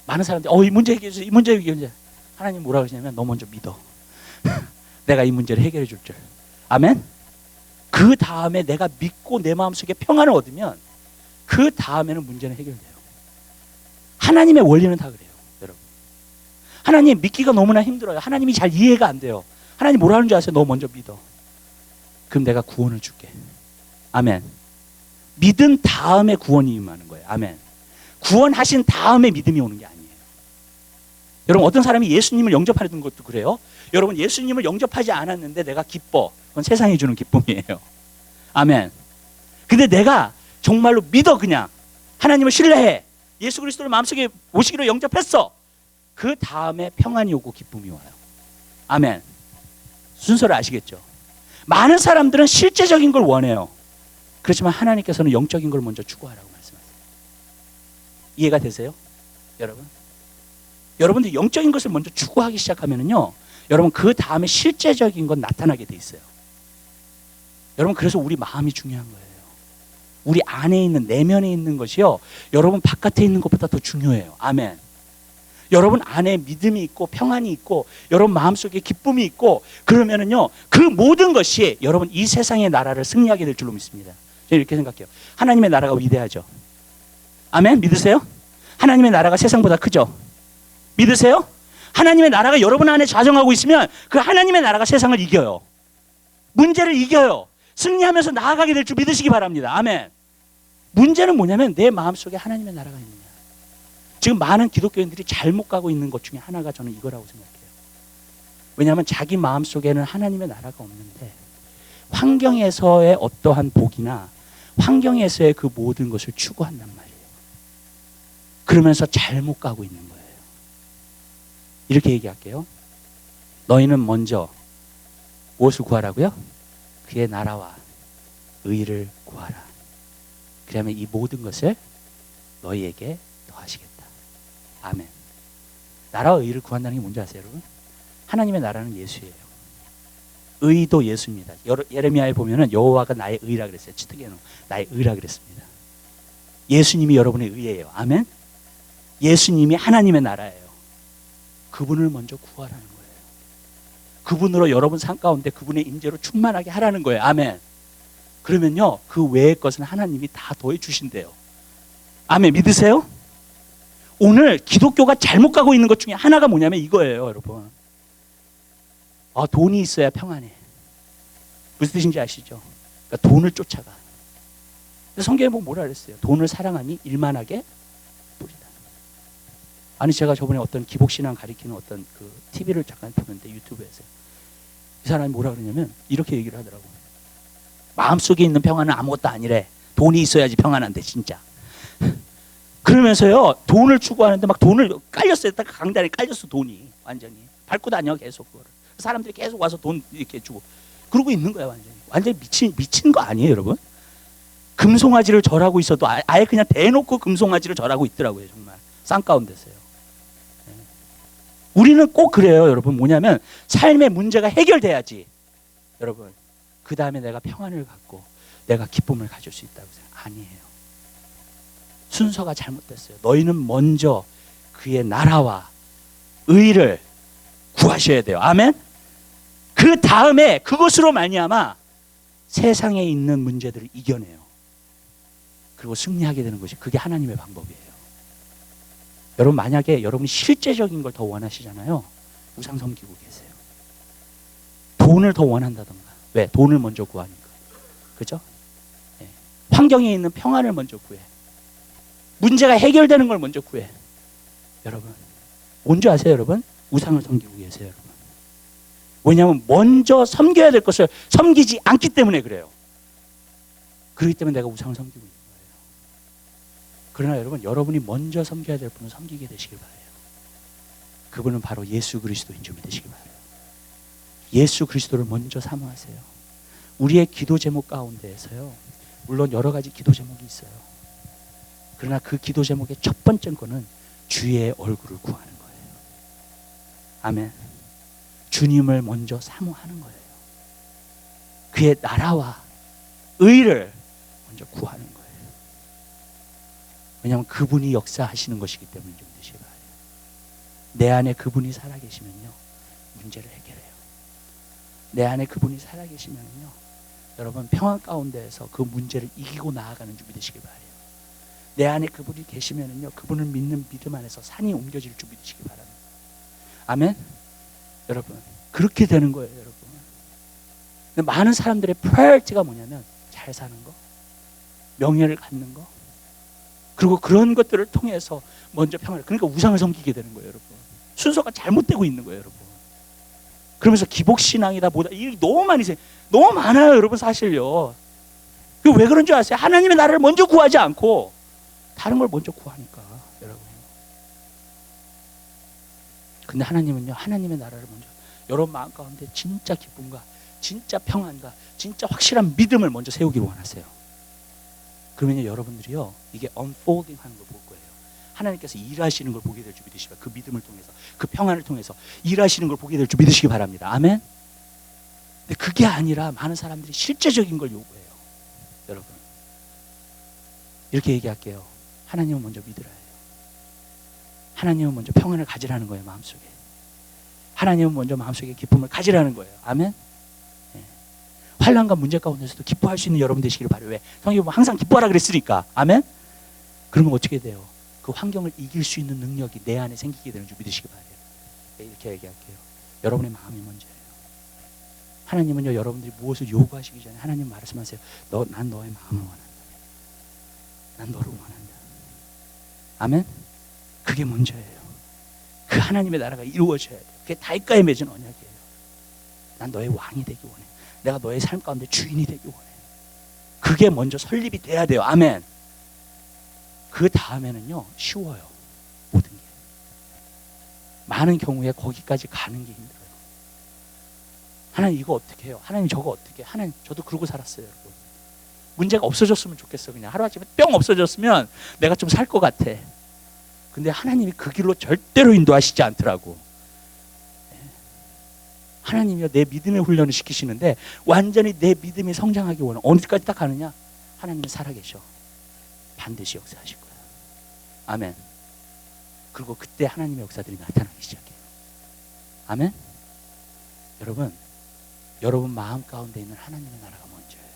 많은 사람들이 이 문제 해결해 주세요. 이 문제 해결해. 하나님 뭐라고 하시냐면, 너 먼저 믿어. 내가 이 문제를 해결해 줄 줄. 아멘. 그 다음에 내가 믿고 내 마음속에 평안을 얻으면 그 다음에는 문제는 해결돼요. 하나님의 원리는 다 그래요. 여러분, 하나님 믿기가 너무나 힘들어요. 하나님이 잘 이해가 안 돼요. 하나님 뭐라는 줄 아세요? 너 먼저 믿어. 그럼 내가 구원을 줄게. 아멘. 믿은 다음에 구원이 임하는 거예요. 아멘. 구원하신 다음에 믿음이 오는 게 아니에요. 여러분, 어떤 사람이 예수님을 영접하려는 것도 그래요. 여러분, 예수님을 영접하지 않았는데 내가 기뻐. 그건 세상이 주는 기쁨이에요. 아멘. 근데 내가 정말로 믿어. 그냥 하나님을 신뢰해. 예수 그리스도를 마음속에 오시기로 영접했어. 그 다음에 평안이 오고 기쁨이 와요. 아멘. 순서를 아시겠죠? 많은 사람들은 실제적인 걸 원해요. 그렇지만 하나님께서는 영적인 걸 먼저 추구하라고 말씀하세요. 이해가 되세요? 여러분? 여러분들 영적인 것을 먼저 추구하기 시작하면은요, 여러분 그 다음에 실제적인 건 나타나게 돼 있어요. 여러분, 그래서 우리 마음이 중요한 거예요. 우리 안에 있는, 내면에 있는 것이요, 여러분 바깥에 있는 것보다 더 중요해요. 아멘. 여러분 안에 믿음이 있고 평안이 있고 여러분 마음속에 기쁨이 있고 그러면은요, 그 모든 것이 여러분 이 세상의 나라를 승리하게 될 줄로 믿습니다. 저는 이렇게 생각해요. 하나님의 나라가 위대하죠. 아멘. 믿으세요? 하나님의 나라가 세상보다 크죠. 믿으세요? 하나님의 나라가 여러분 안에 좌정하고 있으면 그 하나님의 나라가 세상을 이겨요. 문제를 이겨요. 승리하면서 나아가게 될 줄 믿으시기 바랍니다. 아멘. 문제는 뭐냐면 내 마음속에 하나님의 나라가 있느냐. 지금 많은 기독교인들이 잘못 가고 있는 것 중에 하나가 저는 이거라고 생각해요. 왜냐하면 자기 마음속에는 하나님의 나라가 없는데 환경에서의 어떠한 복이나 환경에서의 그 모든 것을 추구한단 말이에요. 그러면서 잘못 가고 있는 거예요. 이렇게 얘기할게요. 너희는 먼저 무엇을 구하라고요? 그의 나라와 의를 구하라. 그러면 이 모든 것을 너희에게 더하시겠다. 아멘. 나라와 의를 구한다는 게 뭔지 아세요, 여러분? 하나님의 나라는 예수예요. 의도 예수입니다. 예레미야에 보면은 여호와가 나의 의라 그랬어요. 치트게노 나의 의라 그랬습니다. 예수님이 여러분의 의예요. 아멘. 예수님이 하나님의 나라예요. 그분을 먼저 구하라는 거예요. 그분으로 여러분 삶 가운데 그분의 임재로 충만하게 하라는 거예요. 아멘. 그러면요, 그 외의 것은 하나님이 다 더해 주신대요. 아멘. 믿으세요? 오늘 기독교가 잘못 가고 있는 것 중에 하나가 뭐냐면 이거예요, 여러분. 돈이 있어야 평안해. 무슨 뜻인지 아시죠? 그러니까 돈을 쫓아가. 성경에 보면 뭐라 그랬어요? 돈을 사랑하니 일만하게 뿌리다. 아니, 제가 저번에 어떤 기복신앙 가리키는 어떤 그 TV를 잠깐 보는데, 유튜브에서 이 사람이 뭐라 그러냐면 이렇게 얘기를 하더라고요. 마음속에 있는 평안은 아무것도 아니래. 돈이 있어야지 평안한데 진짜. 그러면서요, 돈을 추구하는데 막 돈을 깔렸어요. 딱 강단에 깔렸어. 돈이 완전히 밟고 다녀 계속. 그거를 사람들이 계속 와서 돈 이렇게 주고 그러고 있는 거야. 완전히 미친 거 아니에요, 여러분? 금송아지를 절하고 있어도 아예 그냥 대놓고 금송아지를 절하고 있더라고요. 정말 쌍 가운데서요. 우리는 꼭 그래요, 여러분. 뭐냐면 삶의 문제가 해결돼야지, 여러분, 그 다음에 내가 평안을 갖고 내가 기쁨을 가질 수 있다고 생각. 아니에요. 순서가 잘못됐어요. 너희는 먼저 그의 나라와 의를 구하셔야 돼요. 아멘. 그 다음에 그것으로 말미암아 세상에 있는 문제들을 이겨내요. 그리고 승리하게 되는 것이, 그게 하나님의 방법이에요. 여러분, 만약에 여러분이 실제적인 걸 더 원하시잖아요. 우상 섬기고 계세요. 돈을 더 원한다던가. 왜? 돈을 먼저 구하니까. 그죠? 네. 환경에 있는 평안을 먼저 구해. 문제가 해결되는 걸 먼저 구해. 여러분, 뭔지 아세요, 여러분? 우상을 섬기고 계세요, 여러분. 왜냐하면 먼저 섬겨야 될 것을 섬기지 않기 때문에 그래요. 그렇기 때문에 내가 우상을 섬기고 있는 거예요. 그러나 여러분, 여러분이 먼저 섬겨야 될 분을 섬기게 되시길 바라요. 그분은 바로 예수 그리스도인 줄 믿으시길 바라요. 예수 그리스도를 먼저 사모하세요. 우리의 기도 제목 가운데에서요, 물론 여러 가지 기도 제목이 있어요. 그러나 그 기도 제목의 첫 번째 거는 주의 얼굴을 구하는 거예요. 아멘. 주님을 먼저 사모하는 거예요. 그의 나라와 의를 먼저 구하는 거예요. 왜냐하면 그분이 역사하시는 것이기 때문에 좀 믿으시기 바라요. 내 안에 그분이 살아계시면요, 문제를 해결해요. 내 안에 그분이 살아계시면요, 여러분, 평안 가운데에서 그 문제를 이기고 나아가는 줄 믿으시기 바라요. 내 안에 그분이 계시면요, 그분을 믿는 믿음 안에서 산이 옮겨질 줄 믿으시기 바랍니다. 아멘. 여러분, 그렇게 되는 거예요, 여러분. 근데 많은 사람들의 프라이어티가 뭐냐면 잘 사는 거, 명예를 갖는 거, 그리고 그런 것들을 통해서 먼저 평안을, 그러니까 우상을 섬기게 되는 거예요, 여러분. 순서가 잘못되고 있는 거예요, 여러분. 그러면서 기복신앙이다 뭐다, 이게 너무 너무 많아요, 여러분. 사실요. 왜 그런 줄 아세요? 하나님의 나라를 먼저 구하지 않고 다른 걸 먼저 구하니까, 여러분. 근데 하나님은요, 하나님의 나라를 먼저, 여러분 마음 가운데 진짜 기쁨과 진짜 평안과 진짜 확실한 믿음을 먼저 세우기를 원하세요. 그러면요, 여러분들이요, 이게 unfolding 하는 걸 볼 거예요. 하나님께서 일하시는 걸 보게 될 줄 믿으시기 바랍니다. 그 믿음을 통해서, 그 평안을 통해서 일하시는 걸 보게 될 줄 믿으시기 바랍니다. 아멘. 근데 그게 아니라 많은 사람들이 실제적인 걸 요구해요. 여러분, 이렇게 얘기할게요. 하나님은 먼저 믿으라 해요. 하나님은 먼저 평안을 가지라는 거예요, 마음속에. 하나님은 먼저 마음속에 기쁨을 가지라는 거예요. 아멘. 네. 환난과 문제 가운데서도 기뻐할 수 있는 여러분 되시기를 바라요. 왜? 성경에 보면 항상 기뻐하라 그랬으니까. 아멘. 그러면 어떻게 돼요? 그 환경을 이길 수 있는 능력이 내 안에 생기게 되는 줄 믿으시기 바라요. 네, 이렇게 얘기할게요. 여러분의 마음이 먼저예요. 하나님은요, 여러분들이 무엇을 요구하시기 전에 하나님 말씀하세요. 난 너의 마음을 원한다. 난 너를 원한다. 아멘. 그게 먼저예요. 그 하나님의 나라가 이루어져야 돼요. 그게 다윗과의 맺은 언약이에요. 난 너의 왕이 되기 원해. 내가 너의 삶 가운데 주인이 되기 원해. 그게 먼저 설립이 돼야 돼요. 아멘. 그 다음에는요, 쉬워요. 모든 게. 많은 경우에 거기까지 가는 게 힘들어요. 하나님 이거 어떻게 해요? 하나님 저거 어떻게 해요? 하나님 저도 그러고 살았어요, 여러분. 문제가 없어졌으면 좋겠어. 그냥 하루아침에 뿅 없어졌으면 내가 좀 살 것 같아. 근데 하나님이 그 길로 절대로 인도하시지 않더라고. 하나님이요, 내 믿음의 훈련을 시키시는데 완전히 내 믿음이 성장하기 원해. 어디까지 딱 가느냐? 하나님은 살아계셔. 반드시 역사하실 거야. 아멘. 그리고 그때 하나님의 역사들이 나타나기 시작해요. 아멘. 여러분 마음 가운데 있는 하나님의 나라가 먼저예요.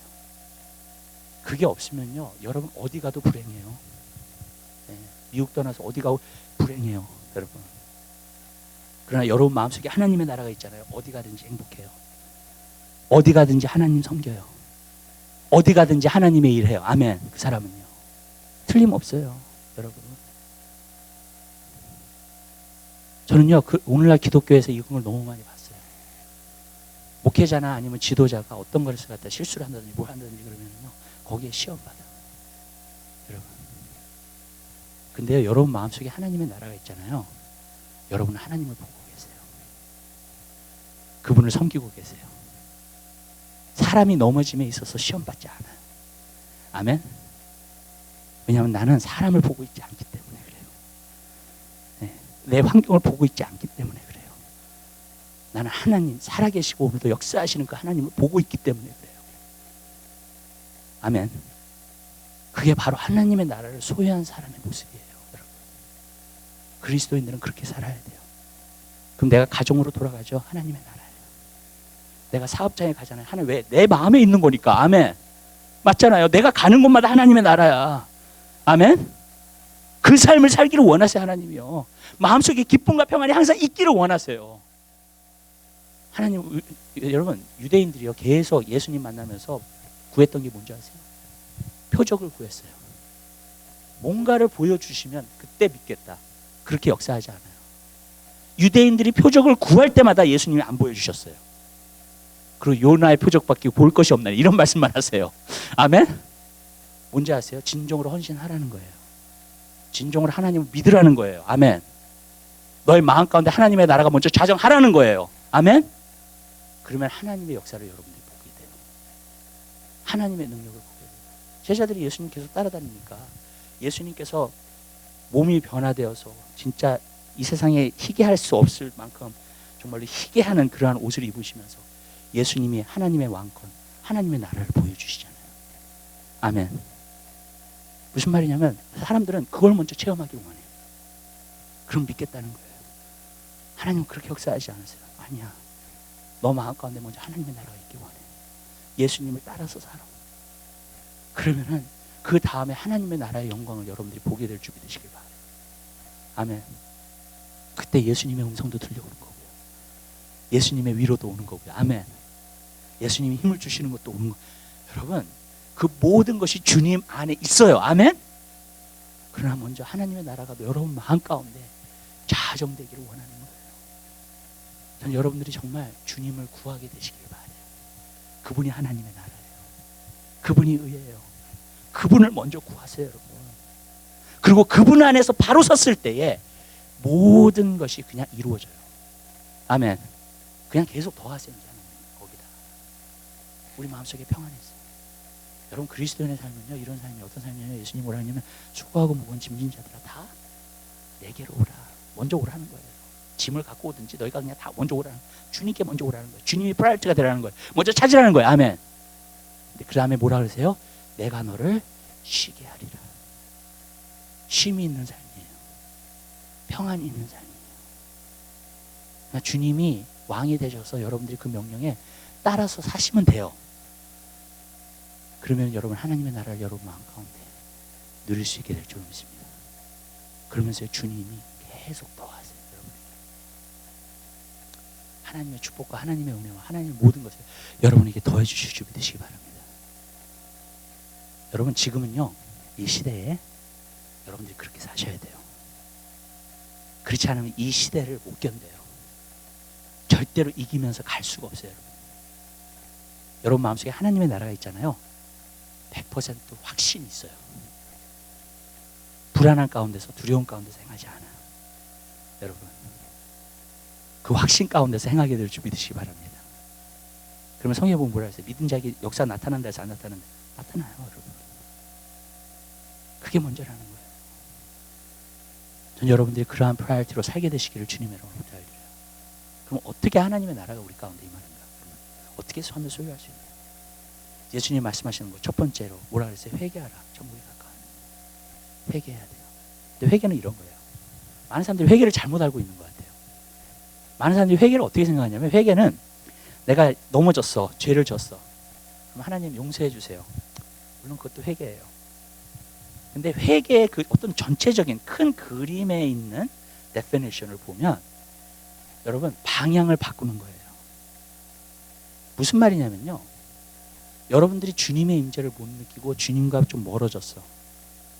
그게 없으면요, 여러분 어디 가도 불행해요. 네, 미국 떠나서 어디 가도 불행해요, 여러분. 그러나 여러분 마음속에 하나님의 나라가 있잖아요. 어디 가든지 행복해요. 어디 가든지 하나님 섬겨요. 어디 가든지 하나님의 일 해요. 아멘. 그 사람은요, 틀림없어요, 여러분. 저는요, 오늘날 기독교에서 이런 걸 너무 많이 봤어요. 목회자나 아니면 지도자가 어떤 것을 갖다 실수를 한다든지 뭘 한다든지 그러면요, 거기에 시험 받아요, 여러분. 근데요, 여러분 마음속에 하나님의 나라가 있잖아요. 여러분은 하나님을 보고 계세요. 그분을 섬기고 계세요. 사람이 넘어짐에 있어서 시험 받지 않아요. 아멘. 왜냐하면 나는 사람을 보고 있지 않기 때문에 그래요. 네, 내 환경을 보고 있지 않기 때문에 그래요. 나는 하나님, 살아계시고 오늘도 역사하시는 그 하나님을 보고 있기 때문에 그래요. 아멘. 그게 바로 하나님의 나라를 소유한 사람의 모습이에요, 여러분. 그리스도인들은 그렇게 살아야 돼요. 그럼 내가 가정으로 돌아가죠. 하나님의 나라예요. 내가 사업장에 가잖아요. 하나님, 왜? 내 마음에 있는 거니까. 아멘. 맞잖아요. 내가 가는 곳마다 하나님의 나라야. 아멘. 그 삶을 살기를 원하세요, 하나님이요. 마음속에 기쁨과 평안이 항상 있기를 원하세요. 하나님, 여러분, 유대인들이요, 계속 예수님 만나면서 구했던 게 뭔지 아세요? 표적을 구했어요. 뭔가를 보여주시면 그때 믿겠다. 그렇게 역사하지 않아요. 유대인들이 표적을 구할 때마다 예수님이 안 보여주셨어요. 그리고 요나의 표적밖에 볼 것이 없나니 이런 말씀만 하세요. 아멘. 뭔지 아세요? 진정으로 헌신하라는 거예요. 진정으로 하나님을 믿으라는 거예요. 아멘. 너의 마음 가운데 하나님의 나라가 먼저 자정하라는 거예요. 아멘. 그러면 하나님의 역사를 여러분들이 보게 돼요. 하나님의 능력을 보게 돼요. 제자들이 예수님 계속 따라다니니까 예수님께서 몸이 변화되어서 진짜 이 세상에 희게할 수 없을 만큼 정말로 희게하는 그러한 옷을 입으시면서 예수님이 하나님의 왕권, 하나님의 나라를 보여주시잖아요. 아멘. 무슨 말이냐면 사람들은 그걸 먼저 체험하기 원해요. 그럼 믿겠다는 거예요. 하나님은 그렇게 역사하지 않으세요. 아니야. 너 마음 가운데 먼저 하나님의 나라가 있기 원해. 예수님을 따라서 살아. 그러면은 그 다음에 하나님의 나라의 영광을 여러분들이 보게 될 준비 되시길 바라요. 아멘. 그때 예수님의 음성도 들려오는 거고요. 예수님의 위로도 오는 거고요. 아멘. 예수님이 힘을 주시는 것도 오는 거예요. 여러분, 그 모든 것이 주님 안에 있어요. 아멘. 그러나 먼저 하나님의 나라가 여러분 마음 가운데 자정되기를 원하는 거예요. 저는 여러분들이 정말 주님을 구하게 되시길 바라요. 그분이 하나님의 나라예요. 그분이 의예요. 그분을 먼저 구하세요, 여러분. 그리고 그분 안에서 바로 섰을 때에 모든 것이 그냥 이루어져요. 아멘. 그냥 계속 더 하세요, 이제 하나님. 거기다. 우리 마음속에 평안이 있어요. 여러분, 그리스도인의 삶은요, 이런 삶이 어떤 삶이냐면 예수님 뭐라 하냐면 수고하고 무거운 짐진 자들아 다 내게로 오라. 먼저 오라는 거예요. 짐을 갖고 오든지 너희가 그냥 다 먼저 오라는 거예요. 주님께 먼저 오라는 거예요. 주님이 프라이어티가 되라는 거예요. 먼저 찾으라는 거예요. 아멘. 근데 그 다음에 뭐라 그러세요? 내가 너를 쉬게 하리라. 쉼이 있는 삶이에요. 평안이 있는 삶이에요. 그러니까 주님이 왕이 되셔서 여러분들이 그 명령에 따라서 사시면 돼요. 그러면 여러분 하나님의 나라를 여러분 마음 가운데 누릴 수 있게 될 줄 믿습니다. 그러면서 주님이 계속 더하세요. 여러분에게 하나님의 축복과 하나님의 은혜와 하나님의 모든 것을 여러분에게 더해 주실 준비 되시기 바랍니다. 여러분, 지금은요, 이 시대에 여러분들이 그렇게 사셔야 돼요. 그렇지 않으면 이 시대를 못 견뎌요. 절대로 이기면서 갈 수가 없어요, 여러분. 여러분 마음속에 하나님의 나라가 있잖아요. 100% 확신이 있어요. 불안한 가운데서, 두려움 가운데서 행하지 않아요. 여러분, 그 확신 가운데서 행하게 될 줄 믿으시기 바랍니다. 그러면 성경에 보면 뭐라 했어요? 믿은 자에게 역사 나타난다 해서 안 나타난다. 나타나요, 여러분. 그게 먼저라는 거예요. 전 여러분들이 그러한 프라이어티로 살게 되시기를 주님의 이름으로 부탁드려요. 그럼 어떻게 하나님의 나라가 우리 가운데 임하는가? 어떻게 선을 소유할 수 있는가? 예수님 말씀하시는 거 첫 번째로 뭐라 그랬어요? 회개하라. 천국이 가까워. 회개해야 돼요. 근데 회개는 이런 거예요. 많은 사람들이 회개를 잘못 알고 있는 것 같아요. 많은 사람들이 회개를 어떻게 생각하냐면, 회개는 내가 넘어졌어. 죄를 졌어. 그럼 하나님 용서해 주세요. 물론 그것도 회개예요. 근데 회개의 그 어떤 전체적인 큰 그림에 있는 definition을 보면 여러분 방향을 바꾸는 거예요. 무슨 말이냐면요. 여러분들이 주님의 임재를 못 느끼고 주님과 좀 멀어졌어.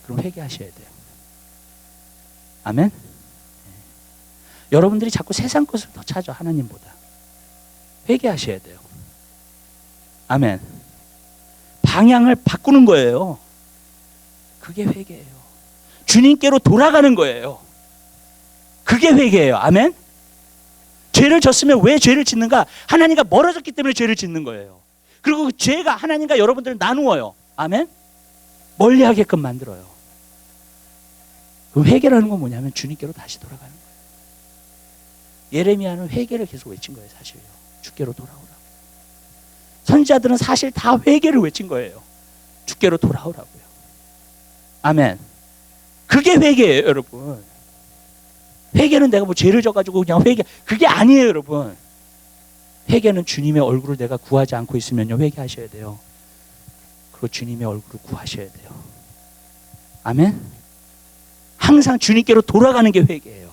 그럼 회개하셔야 돼요. 아멘? 네. 여러분들이 자꾸 세상 것을 더 찾아 하나님보다. 회개하셔야 돼요. 아멘. 방향을 바꾸는 거예요. 그게 회개예요. 주님께로 돌아가는 거예요. 그게 회개예요. 아멘. 죄를 졌으면 왜 죄를 짓는가? 하나님과 멀어졌기 때문에 죄를 짓는 거예요. 그리고 그 죄가 하나님과 여러분들을 나누어요. 아멘. 멀리하게끔 만들어요. 그 회개라는 건 뭐냐면 주님께로 다시 돌아가는 거예요. 예레미야는 회개를 계속 외친 거예요. 사실요. 주께로 돌아오라고. 선지자들은 사실 다 회개를 외친 거예요. 주께로 돌아오라고요. 아멘. 그게 회개예요, 여러분. 회개는 내가 뭐 죄를 져가지고 그냥 회개, 그게 아니에요, 여러분. 회개는 주님의 얼굴을 내가 구하지 않고 있으면요, 회개하셔야 돼요. 그리고 주님의 얼굴을 구하셔야 돼요. 아멘. 항상 주님께로 돌아가는 게 회개예요.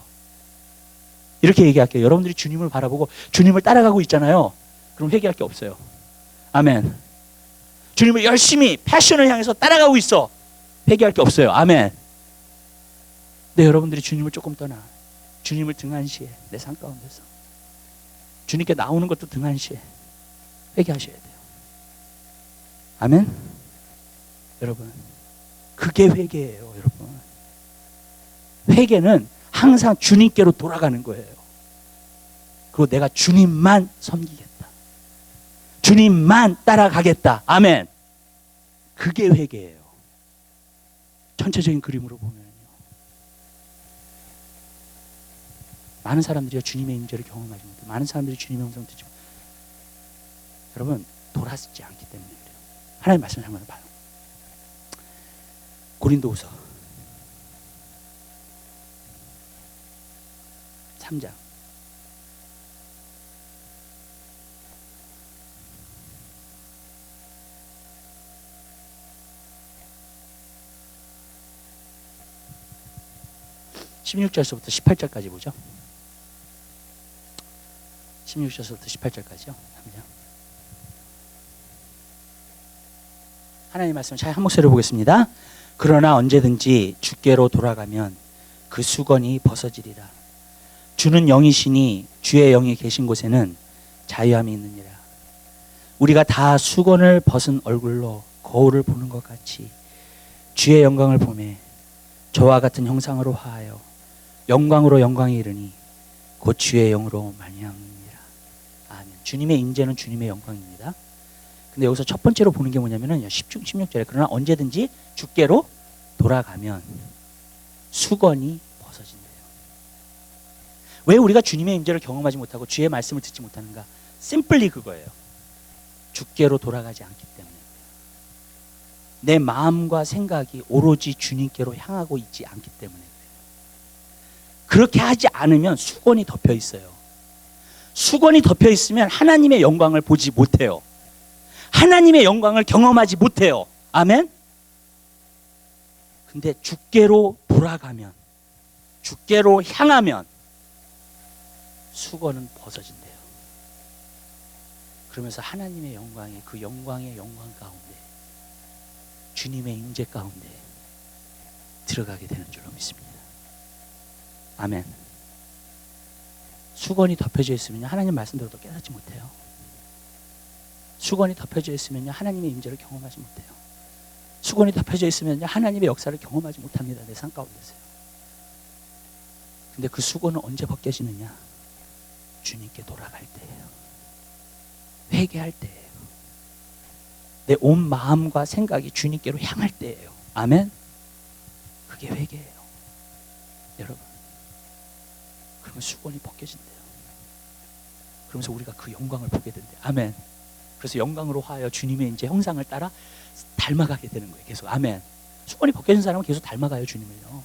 이렇게 얘기할게요. 여러분들이 주님을 바라보고 주님을 따라가고 있잖아요. 그럼 회개할 게 없어요. 아멘. 주님을 열심히 패션을 향해서 따라가고 있어. 회개할 게 없어요. 아멘. 근데 여러분들이 주님을 조금 떠나 주님을 등한시해. 내 삶 가운데서 주님께 나오는 것도 등한시해. 회개하셔야 돼요. 아멘. 여러분, 그게 회개예요. 여러분, 회개는 항상 주님께로 돌아가는 거예요. 그리고 내가 주님만 섬기겠다. 주님만 따라가겠다. 아멘. 그게 회개예요. 전체적인 그림으로 보면요. 많은 사람들이 주님의 임재를 경험하지 못해요. 많은 사람들이 주님의 음성을 듣지 못해요. 여러분, 돌아서지 않기 때문에 그래요. 하나님 말씀을 한번 봐요. 고린도후서 3장 16절서부터 18절까지 보죠. 16절서부터 18절까지요. 하나님 말씀 잘 한 목소리로 보겠습니다. 그러나 언제든지 주께로 돌아가면 그 수건이 벗어지리라. 주는 영이시니 주의 영이 계신 곳에는 자유함이 있느니라. 우리가 다 수건을 벗은 얼굴로 거울을 보는 것 같이 주의 영광을 보매 저와 같은 형상으로 화하여 영광으로 영광에 이르니 곧 주의 영으로 말미암느니라. 아멘. 주님의 임재는 주님의 영광입니다. 근데 여기서 첫 번째로 보는 게 뭐냐면은 16절에 그러나 언제든지 주께로 돌아가면 수건이 벗어진대요. 왜 우리가 주님의 임재를 경험하지 못하고 주의 말씀을 듣지 못하는가? 심플리 그거예요. 주께로 돌아가지 않기 때문에. 내 마음과 생각이 오로지 주님께로 향하고 있지 않기 때문에. 그렇게 하지 않으면 수건이 덮여 있어요. 수건이 덮여 있으면 하나님의 영광을 보지 못해요. 하나님의 영광을 경험하지 못해요. 아멘? 근데 주께로 돌아가면, 주께로 향하면 수건은 벗어진대요. 그러면서 하나님의 영광이 그 영광의 영광 가운데 주님의 임재 가운데 들어가게 되는 줄로 믿습니다. 아멘. 수건이 덮여져 있으면 하나님 말씀 들어도 깨닫지 못해요. 수건이 덮여져 있으면요 하나님의 임재를 경험하지 못해요. 수건이 덮여져 있으면요 하나님의 역사를 경험하지 못합니다. 내 삶 가운데서요. 근데 그 수건은 언제 벗겨지느냐? 주님께 돌아갈 때예요. 회개할 때예요. 내 온 마음과 생각이 주님께로 향할 때예요. 아멘? 그게 회개예요. 여러분, 그러면 수건이 벗겨진대요. 그러면서 우리가 그 영광을 보게 된대요. 아멘. 그래서 영광으로 하여 주님의 이제 형상을 따라 닮아가게 되는 거예요. 계속. 아멘. 수건이 벗겨진 사람은 계속 닮아가요, 주님을요.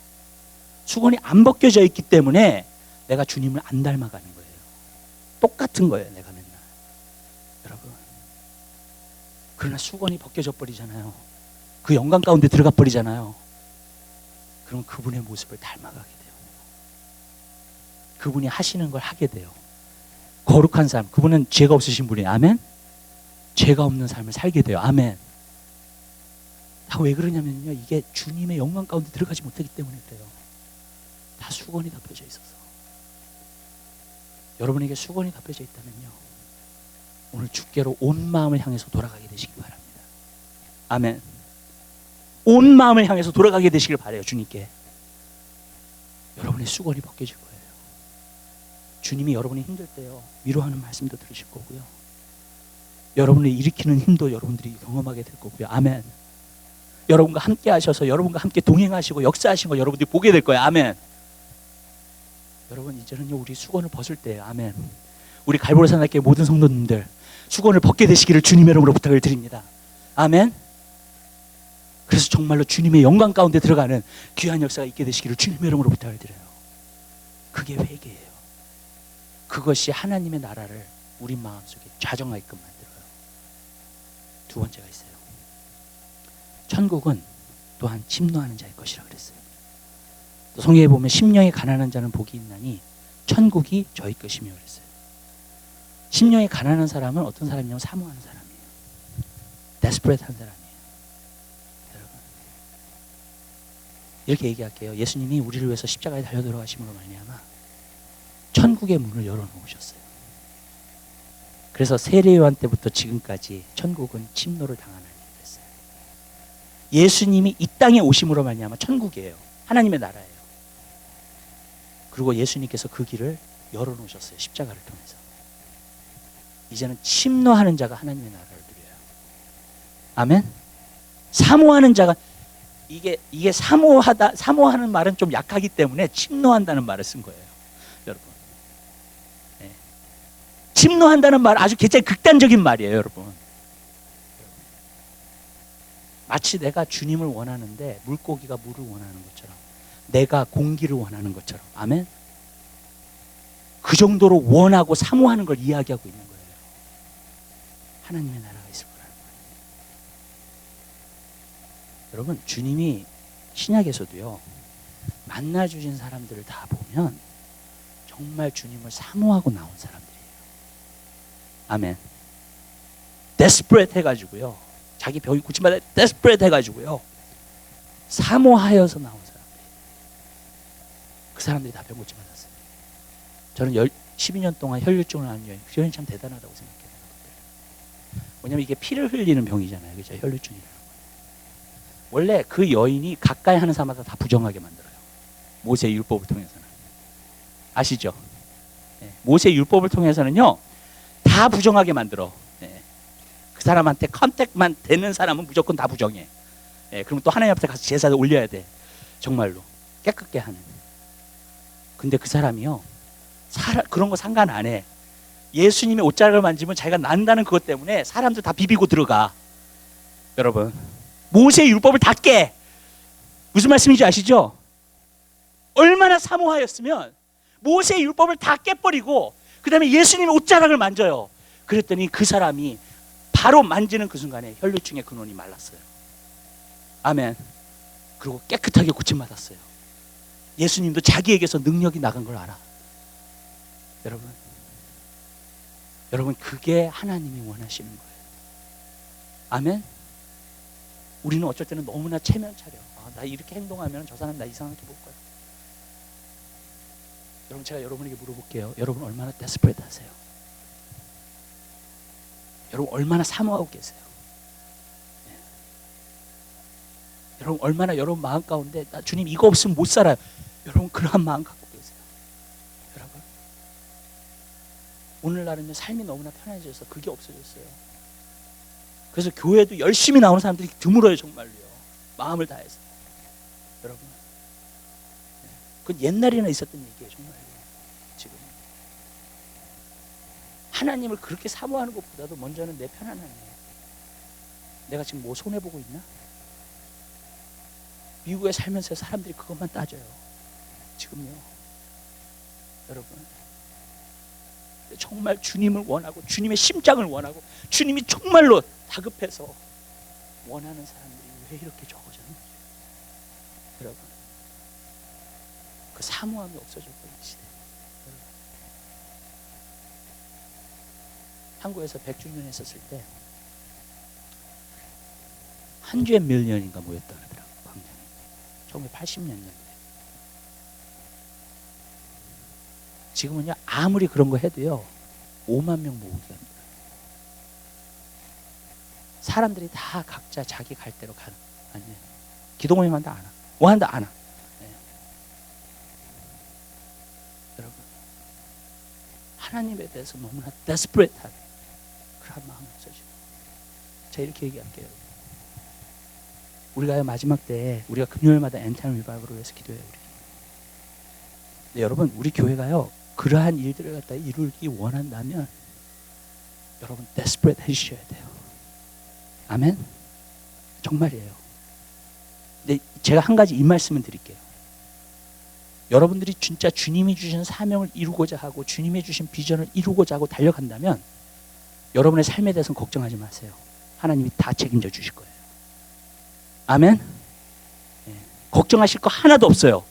수건이 안 벗겨져 있기 때문에 내가 주님을 안 닮아가는 거예요. 똑같은 거예요, 내가 맨날. 여러분. 그러나 수건이 벗겨져 버리잖아요. 그 영광 가운데 들어가 버리잖아요. 그럼 그분의 모습을 닮아가게 돼요. 그분이 하시는 걸 하게 돼요. 거룩한 삶, 그분은 죄가 없으신 분이에요. 아멘? 죄가 없는 삶을 살게 돼요. 아멘. 다 왜 그러냐면요, 이게 주님의 영광 가운데 들어가지 못하기 때문에 그래요. 다 수건이 덮여져 있어서. 여러분에게 수건이 덮여져 있다면요, 오늘 주께로 온 마음을 향해서 돌아가게 되시기 바랍니다. 아멘. 온 마음을 향해서 돌아가게 되시길 바라요, 주님께. 여러분의 수건이 벗겨질 거예요. 주님이 여러분이 힘들 때요, 위로하는 말씀도 들으실 거고요. 여러분을 일으키는 힘도 여러분들이 경험하게 될 거고요. 아멘. 여러분과 함께 하셔서 여러분과 함께 동행하시고 역사하신 거 여러분들이 보게 될 거예요. 아멘. 여러분, 이제는요, 우리 수건을 벗을 때예요. 아멘. 우리 갈보리산학교의 모든 성도님들, 수건을 벗게 되시기를 주님의 이름으로 부탁을 드립니다. 아멘. 그래서 정말로 주님의 영광 가운데 들어가는 귀한 역사가 있게 되시기를 주님의 이름으로 부탁을 드려요. 그게 회개예요. 그것이 하나님의 나라를 우리 마음속에 좌정하게끔 만들어요. 두 번째가 있어요. 천국은 또한 침노하는 자의 것이라 그랬어요. 또 성경에 보면 심령이 가난한 자는 복이 있나니 천국이 저희 것이며 그랬어요. 심령이 가난한 사람은 어떤 사람이냐면 사모하는 사람이에요. 데스퍼레이트한 사람이에요. 여러분, 이렇게 얘기할게요. 예수님이 우리를 위해서 십자가에 달려 들어가심으로 말미암아 천국의 문을 열어놓으셨어요. 그래서 세례요한 때부터 지금까지 천국은 침노를 당하는 일을 했어요. 예수님이 이 땅에 오심으로 말미암아 천국이에요. 하나님의 나라예요. 그리고 예수님께서 그 길을 열어놓으셨어요. 십자가를 통해서. 이제는 침노하는 자가 하나님의 나라를 누려요. 아멘. 사모하는 자가, 이게 사모하는 말은 좀 약하기 때문에 침노한다는 말을 쓴 거예요. 여러분, 네. 침노한다는 말 아주 굉장히 극단적인 말이에요, 여러분. 마치 내가 주님을 원하는데 물고기가 물을 원하는 것처럼, 내가 공기를 원하는 것처럼. 아멘. 그 정도로 원하고 사모하는 걸 이야기하고 있는 거예요. 하나님의 나라가 있을 거라는 거예요. 여러분, 주님이 신약에서도요, 만나주신 사람들을 다 보면 정말 주님을 사모하고 나온 사람들이에요. 아멘. 데스퍼레이트 해가지고요, 자기 병이 고침받아 데스퍼레이트 해가지고요, 사모하여서 나온 사람들이에요. 그 사람들이 다 병 고침받았어요. 저는 12년 동안 혈류증을 앓은 여인, 그 여인 참 대단하다고 생각해요. 왜냐면 이게 피를 흘리는 병이잖아요. 그죠? 혈류증이라는 거. 원래 그 여인이 가까이 하는 사람마다 다 부정하게 만들어요. 모세 율법을 통해서는. 아시죠? 네. 모세 율법을 통해서는요, 다 부정하게 만들어. 네. 그 사람한테 컨택만 되는 사람은 무조건 다 부정해. 네. 그럼 또 하나님 앞에 가서 제사를 올려야 돼. 정말로. 깨끗게 하는. 근데 그 사람이요, 그런 거 상관 안 해. 예수님의 옷자락을 만지면 자기가 난다는 그것 때문에 사람들 다 비비고 들어가. 여러분, 모세의 율법을 다 깨. 무슨 말씀인지 아시죠? 얼마나 사모하였으면 모세의 율법을 다 깨버리고 그 다음에 예수님의 옷자락을 만져요. 그랬더니 그 사람이 바로 만지는 그 순간에 혈류증의 근원이 말랐어요. 아멘. 그리고 깨끗하게 고침받았어요. 예수님도 자기에게서 능력이 나간 걸 알아. 여러분, 그게 하나님이 원하시는 거예요. 아멘. 우리는 어쩔 때는 너무나 체면차려. 나 이렇게 행동하면 저 사람 나 이상하게 볼 거야. 여러분, 제가 여러분에게 물어볼게요. 여러분 얼마나 데스퍼레이트 하세요? 여러분 얼마나 사모하고 계세요? 예. 여러분 얼마나 여러분 마음 가운데 나 주님 이거 없으면 못 살아요. 여러분 그러한 마음 갖고 계세요. 여러분 오늘날은 삶이 너무나 편해져서 그게 없어졌어요. 그래서 교회도 열심히 나오는 사람들이 드물어요. 정말로요. 마음을 다해서. 여러분 그건 옛날에나 있었던 얘기예요. 정말로. 지금 하나님을 그렇게 사모하는 것보다도 먼저는 내 편안함이에요. 내가 지금 뭐 손해보고 있나? 미국에 살면서 사람들이 그것만 따져요. 지금요. 여러분 정말 주님을 원하고 주님의 심장을 원하고 주님이 정말로 다급해서 원하는 사람들이 왜 이렇게 적어졌는지. 여러분 그 사모함이 없어졌던 시대. 한국에서 100주년 했었을 때 한주에 밀리언인가 모였다 그러더라고요. 광장에 1980년대. 지금은요 아무리 그런 거 해도요 5만 명 모으기가 합니다. 사람들이 다 각자 자기 갈 대로 가는. 아니 기도모임 한다 안 와. 뭐 한다 안 와. 네. 여러분 하나님에 대해서 너무나 데스퍼레이트한 그런 마음이 없어지고. 제가 이렇게 얘기할게요. 우리가 마지막 때 우리가 금요일마다 엔타임 리바이벌을 위해서 기도해요. 근데 여러분 우리 교회가요 그러한 일들을 갖다 이루기 원한다면 여러분 데스퍼레이트 해주셔야 돼요. 아멘? 정말이에요. 근데 제가 한 가지 이 말씀을 드릴게요. 여러분들이 진짜 주님이 주신 사명을 이루고자 하고 주님이 주신 비전을 이루고자 하고 달려간다면 여러분의 삶에 대해서는 걱정하지 마세요. 하나님이 다 책임져 주실 거예요. 아멘? 네. 걱정하실 거 하나도 없어요.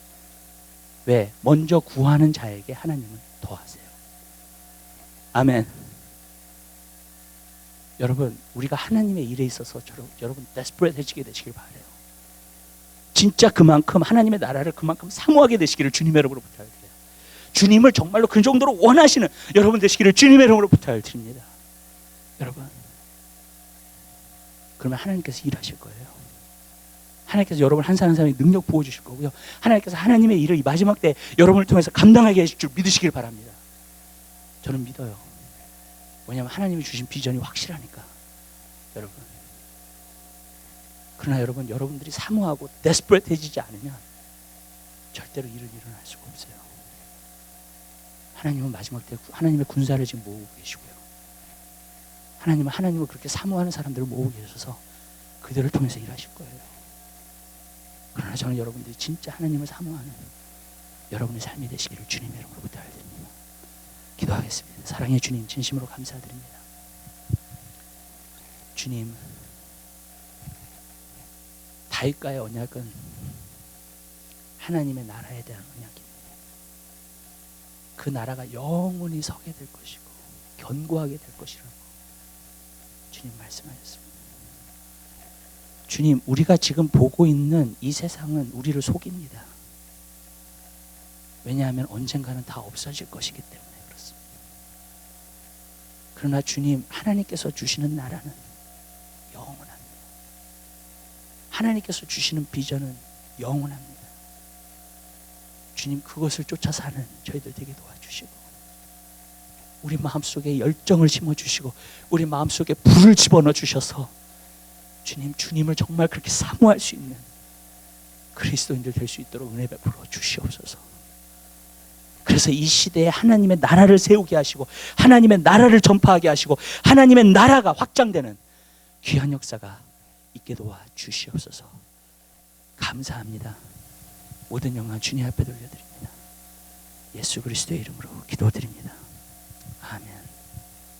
왜? 먼저 구하는 자에게 하나님은 더하세요. 아멘. 여러분 우리가 하나님의 일에 있어서 여러분 데스퍼레이트해지게 되시길 바라요. 진짜 그만큼 하나님의 나라를 그만큼 사모하게 되시기를 주님의 이름으로 부탁드려요. 주님을 정말로 그 정도로 원하시는 여러분 되시기를 주님의 이름으로 부탁드립니다. 여러분 그러면 하나님께서 일하실 거예요. 하나님께서 여러분 한 사람 한 사람이 능력 부어주실 거고요. 하나님께서 하나님의 일을 이 마지막 때 여러분을 통해서 감당하게 하실 줄 믿으시길 바랍니다. 저는 믿어요. 왜냐하면 하나님이 주신 비전이 확실하니까. 여러분 그러나 여러분 여러분들이 사모하고 데스퍼레이트해지지 않으면 절대로 일을 일어날 수가 없어요. 하나님은 마지막 때 하나님의 군사를 지금 모으고 계시고요. 하나님은 하나님을 그렇게 사모하는 사람들을 모으고 계셔서 그들을 통해서 일하실 거예요. 그러나 저는 여러분들이 진짜 하나님을 사모하는 여러분의 삶이 되시기를 주님의 이름으로 부탁드립니다. 기도하겠습니다. 사랑의 주님 진심으로 감사드립니다. 주님 다윗과의 언약은 하나님의 나라에 대한 언약입니다. 그 나라가 영원히 서게 될 것이고 견고하게 될 것이라고 주님 말씀하셨습니다. 주님 우리가 지금 보고 있는 이 세상은 우리를 속입니다. 왜냐하면 언젠가는 다 없어질 것이기 때문에 그렇습니다. 그러나 주님 하나님께서 주시는 나라는 영원합니다. 하나님께서 주시는 비전은 영원합니다. 주님 그것을 쫓아 사는 저희들 되게 도와주시고 우리 마음속에 열정을 심어주시고 우리 마음속에 불을 집어넣어 주셔서 주님을 정말 그렇게 사모할 수 있는 그리스도인들 될 수 있도록 은혜 베풀어 주시옵소서. 그래서 이 시대에 하나님의 나라를 세우게 하시고 하나님의 나라를 전파하게 하시고 하나님의 나라가 확장되는 귀한 역사가 있게 도와 주시옵소서. 감사합니다. 모든 영광 주님 앞에 돌려드립니다. 예수 그리스도의 이름으로 기도드립니다.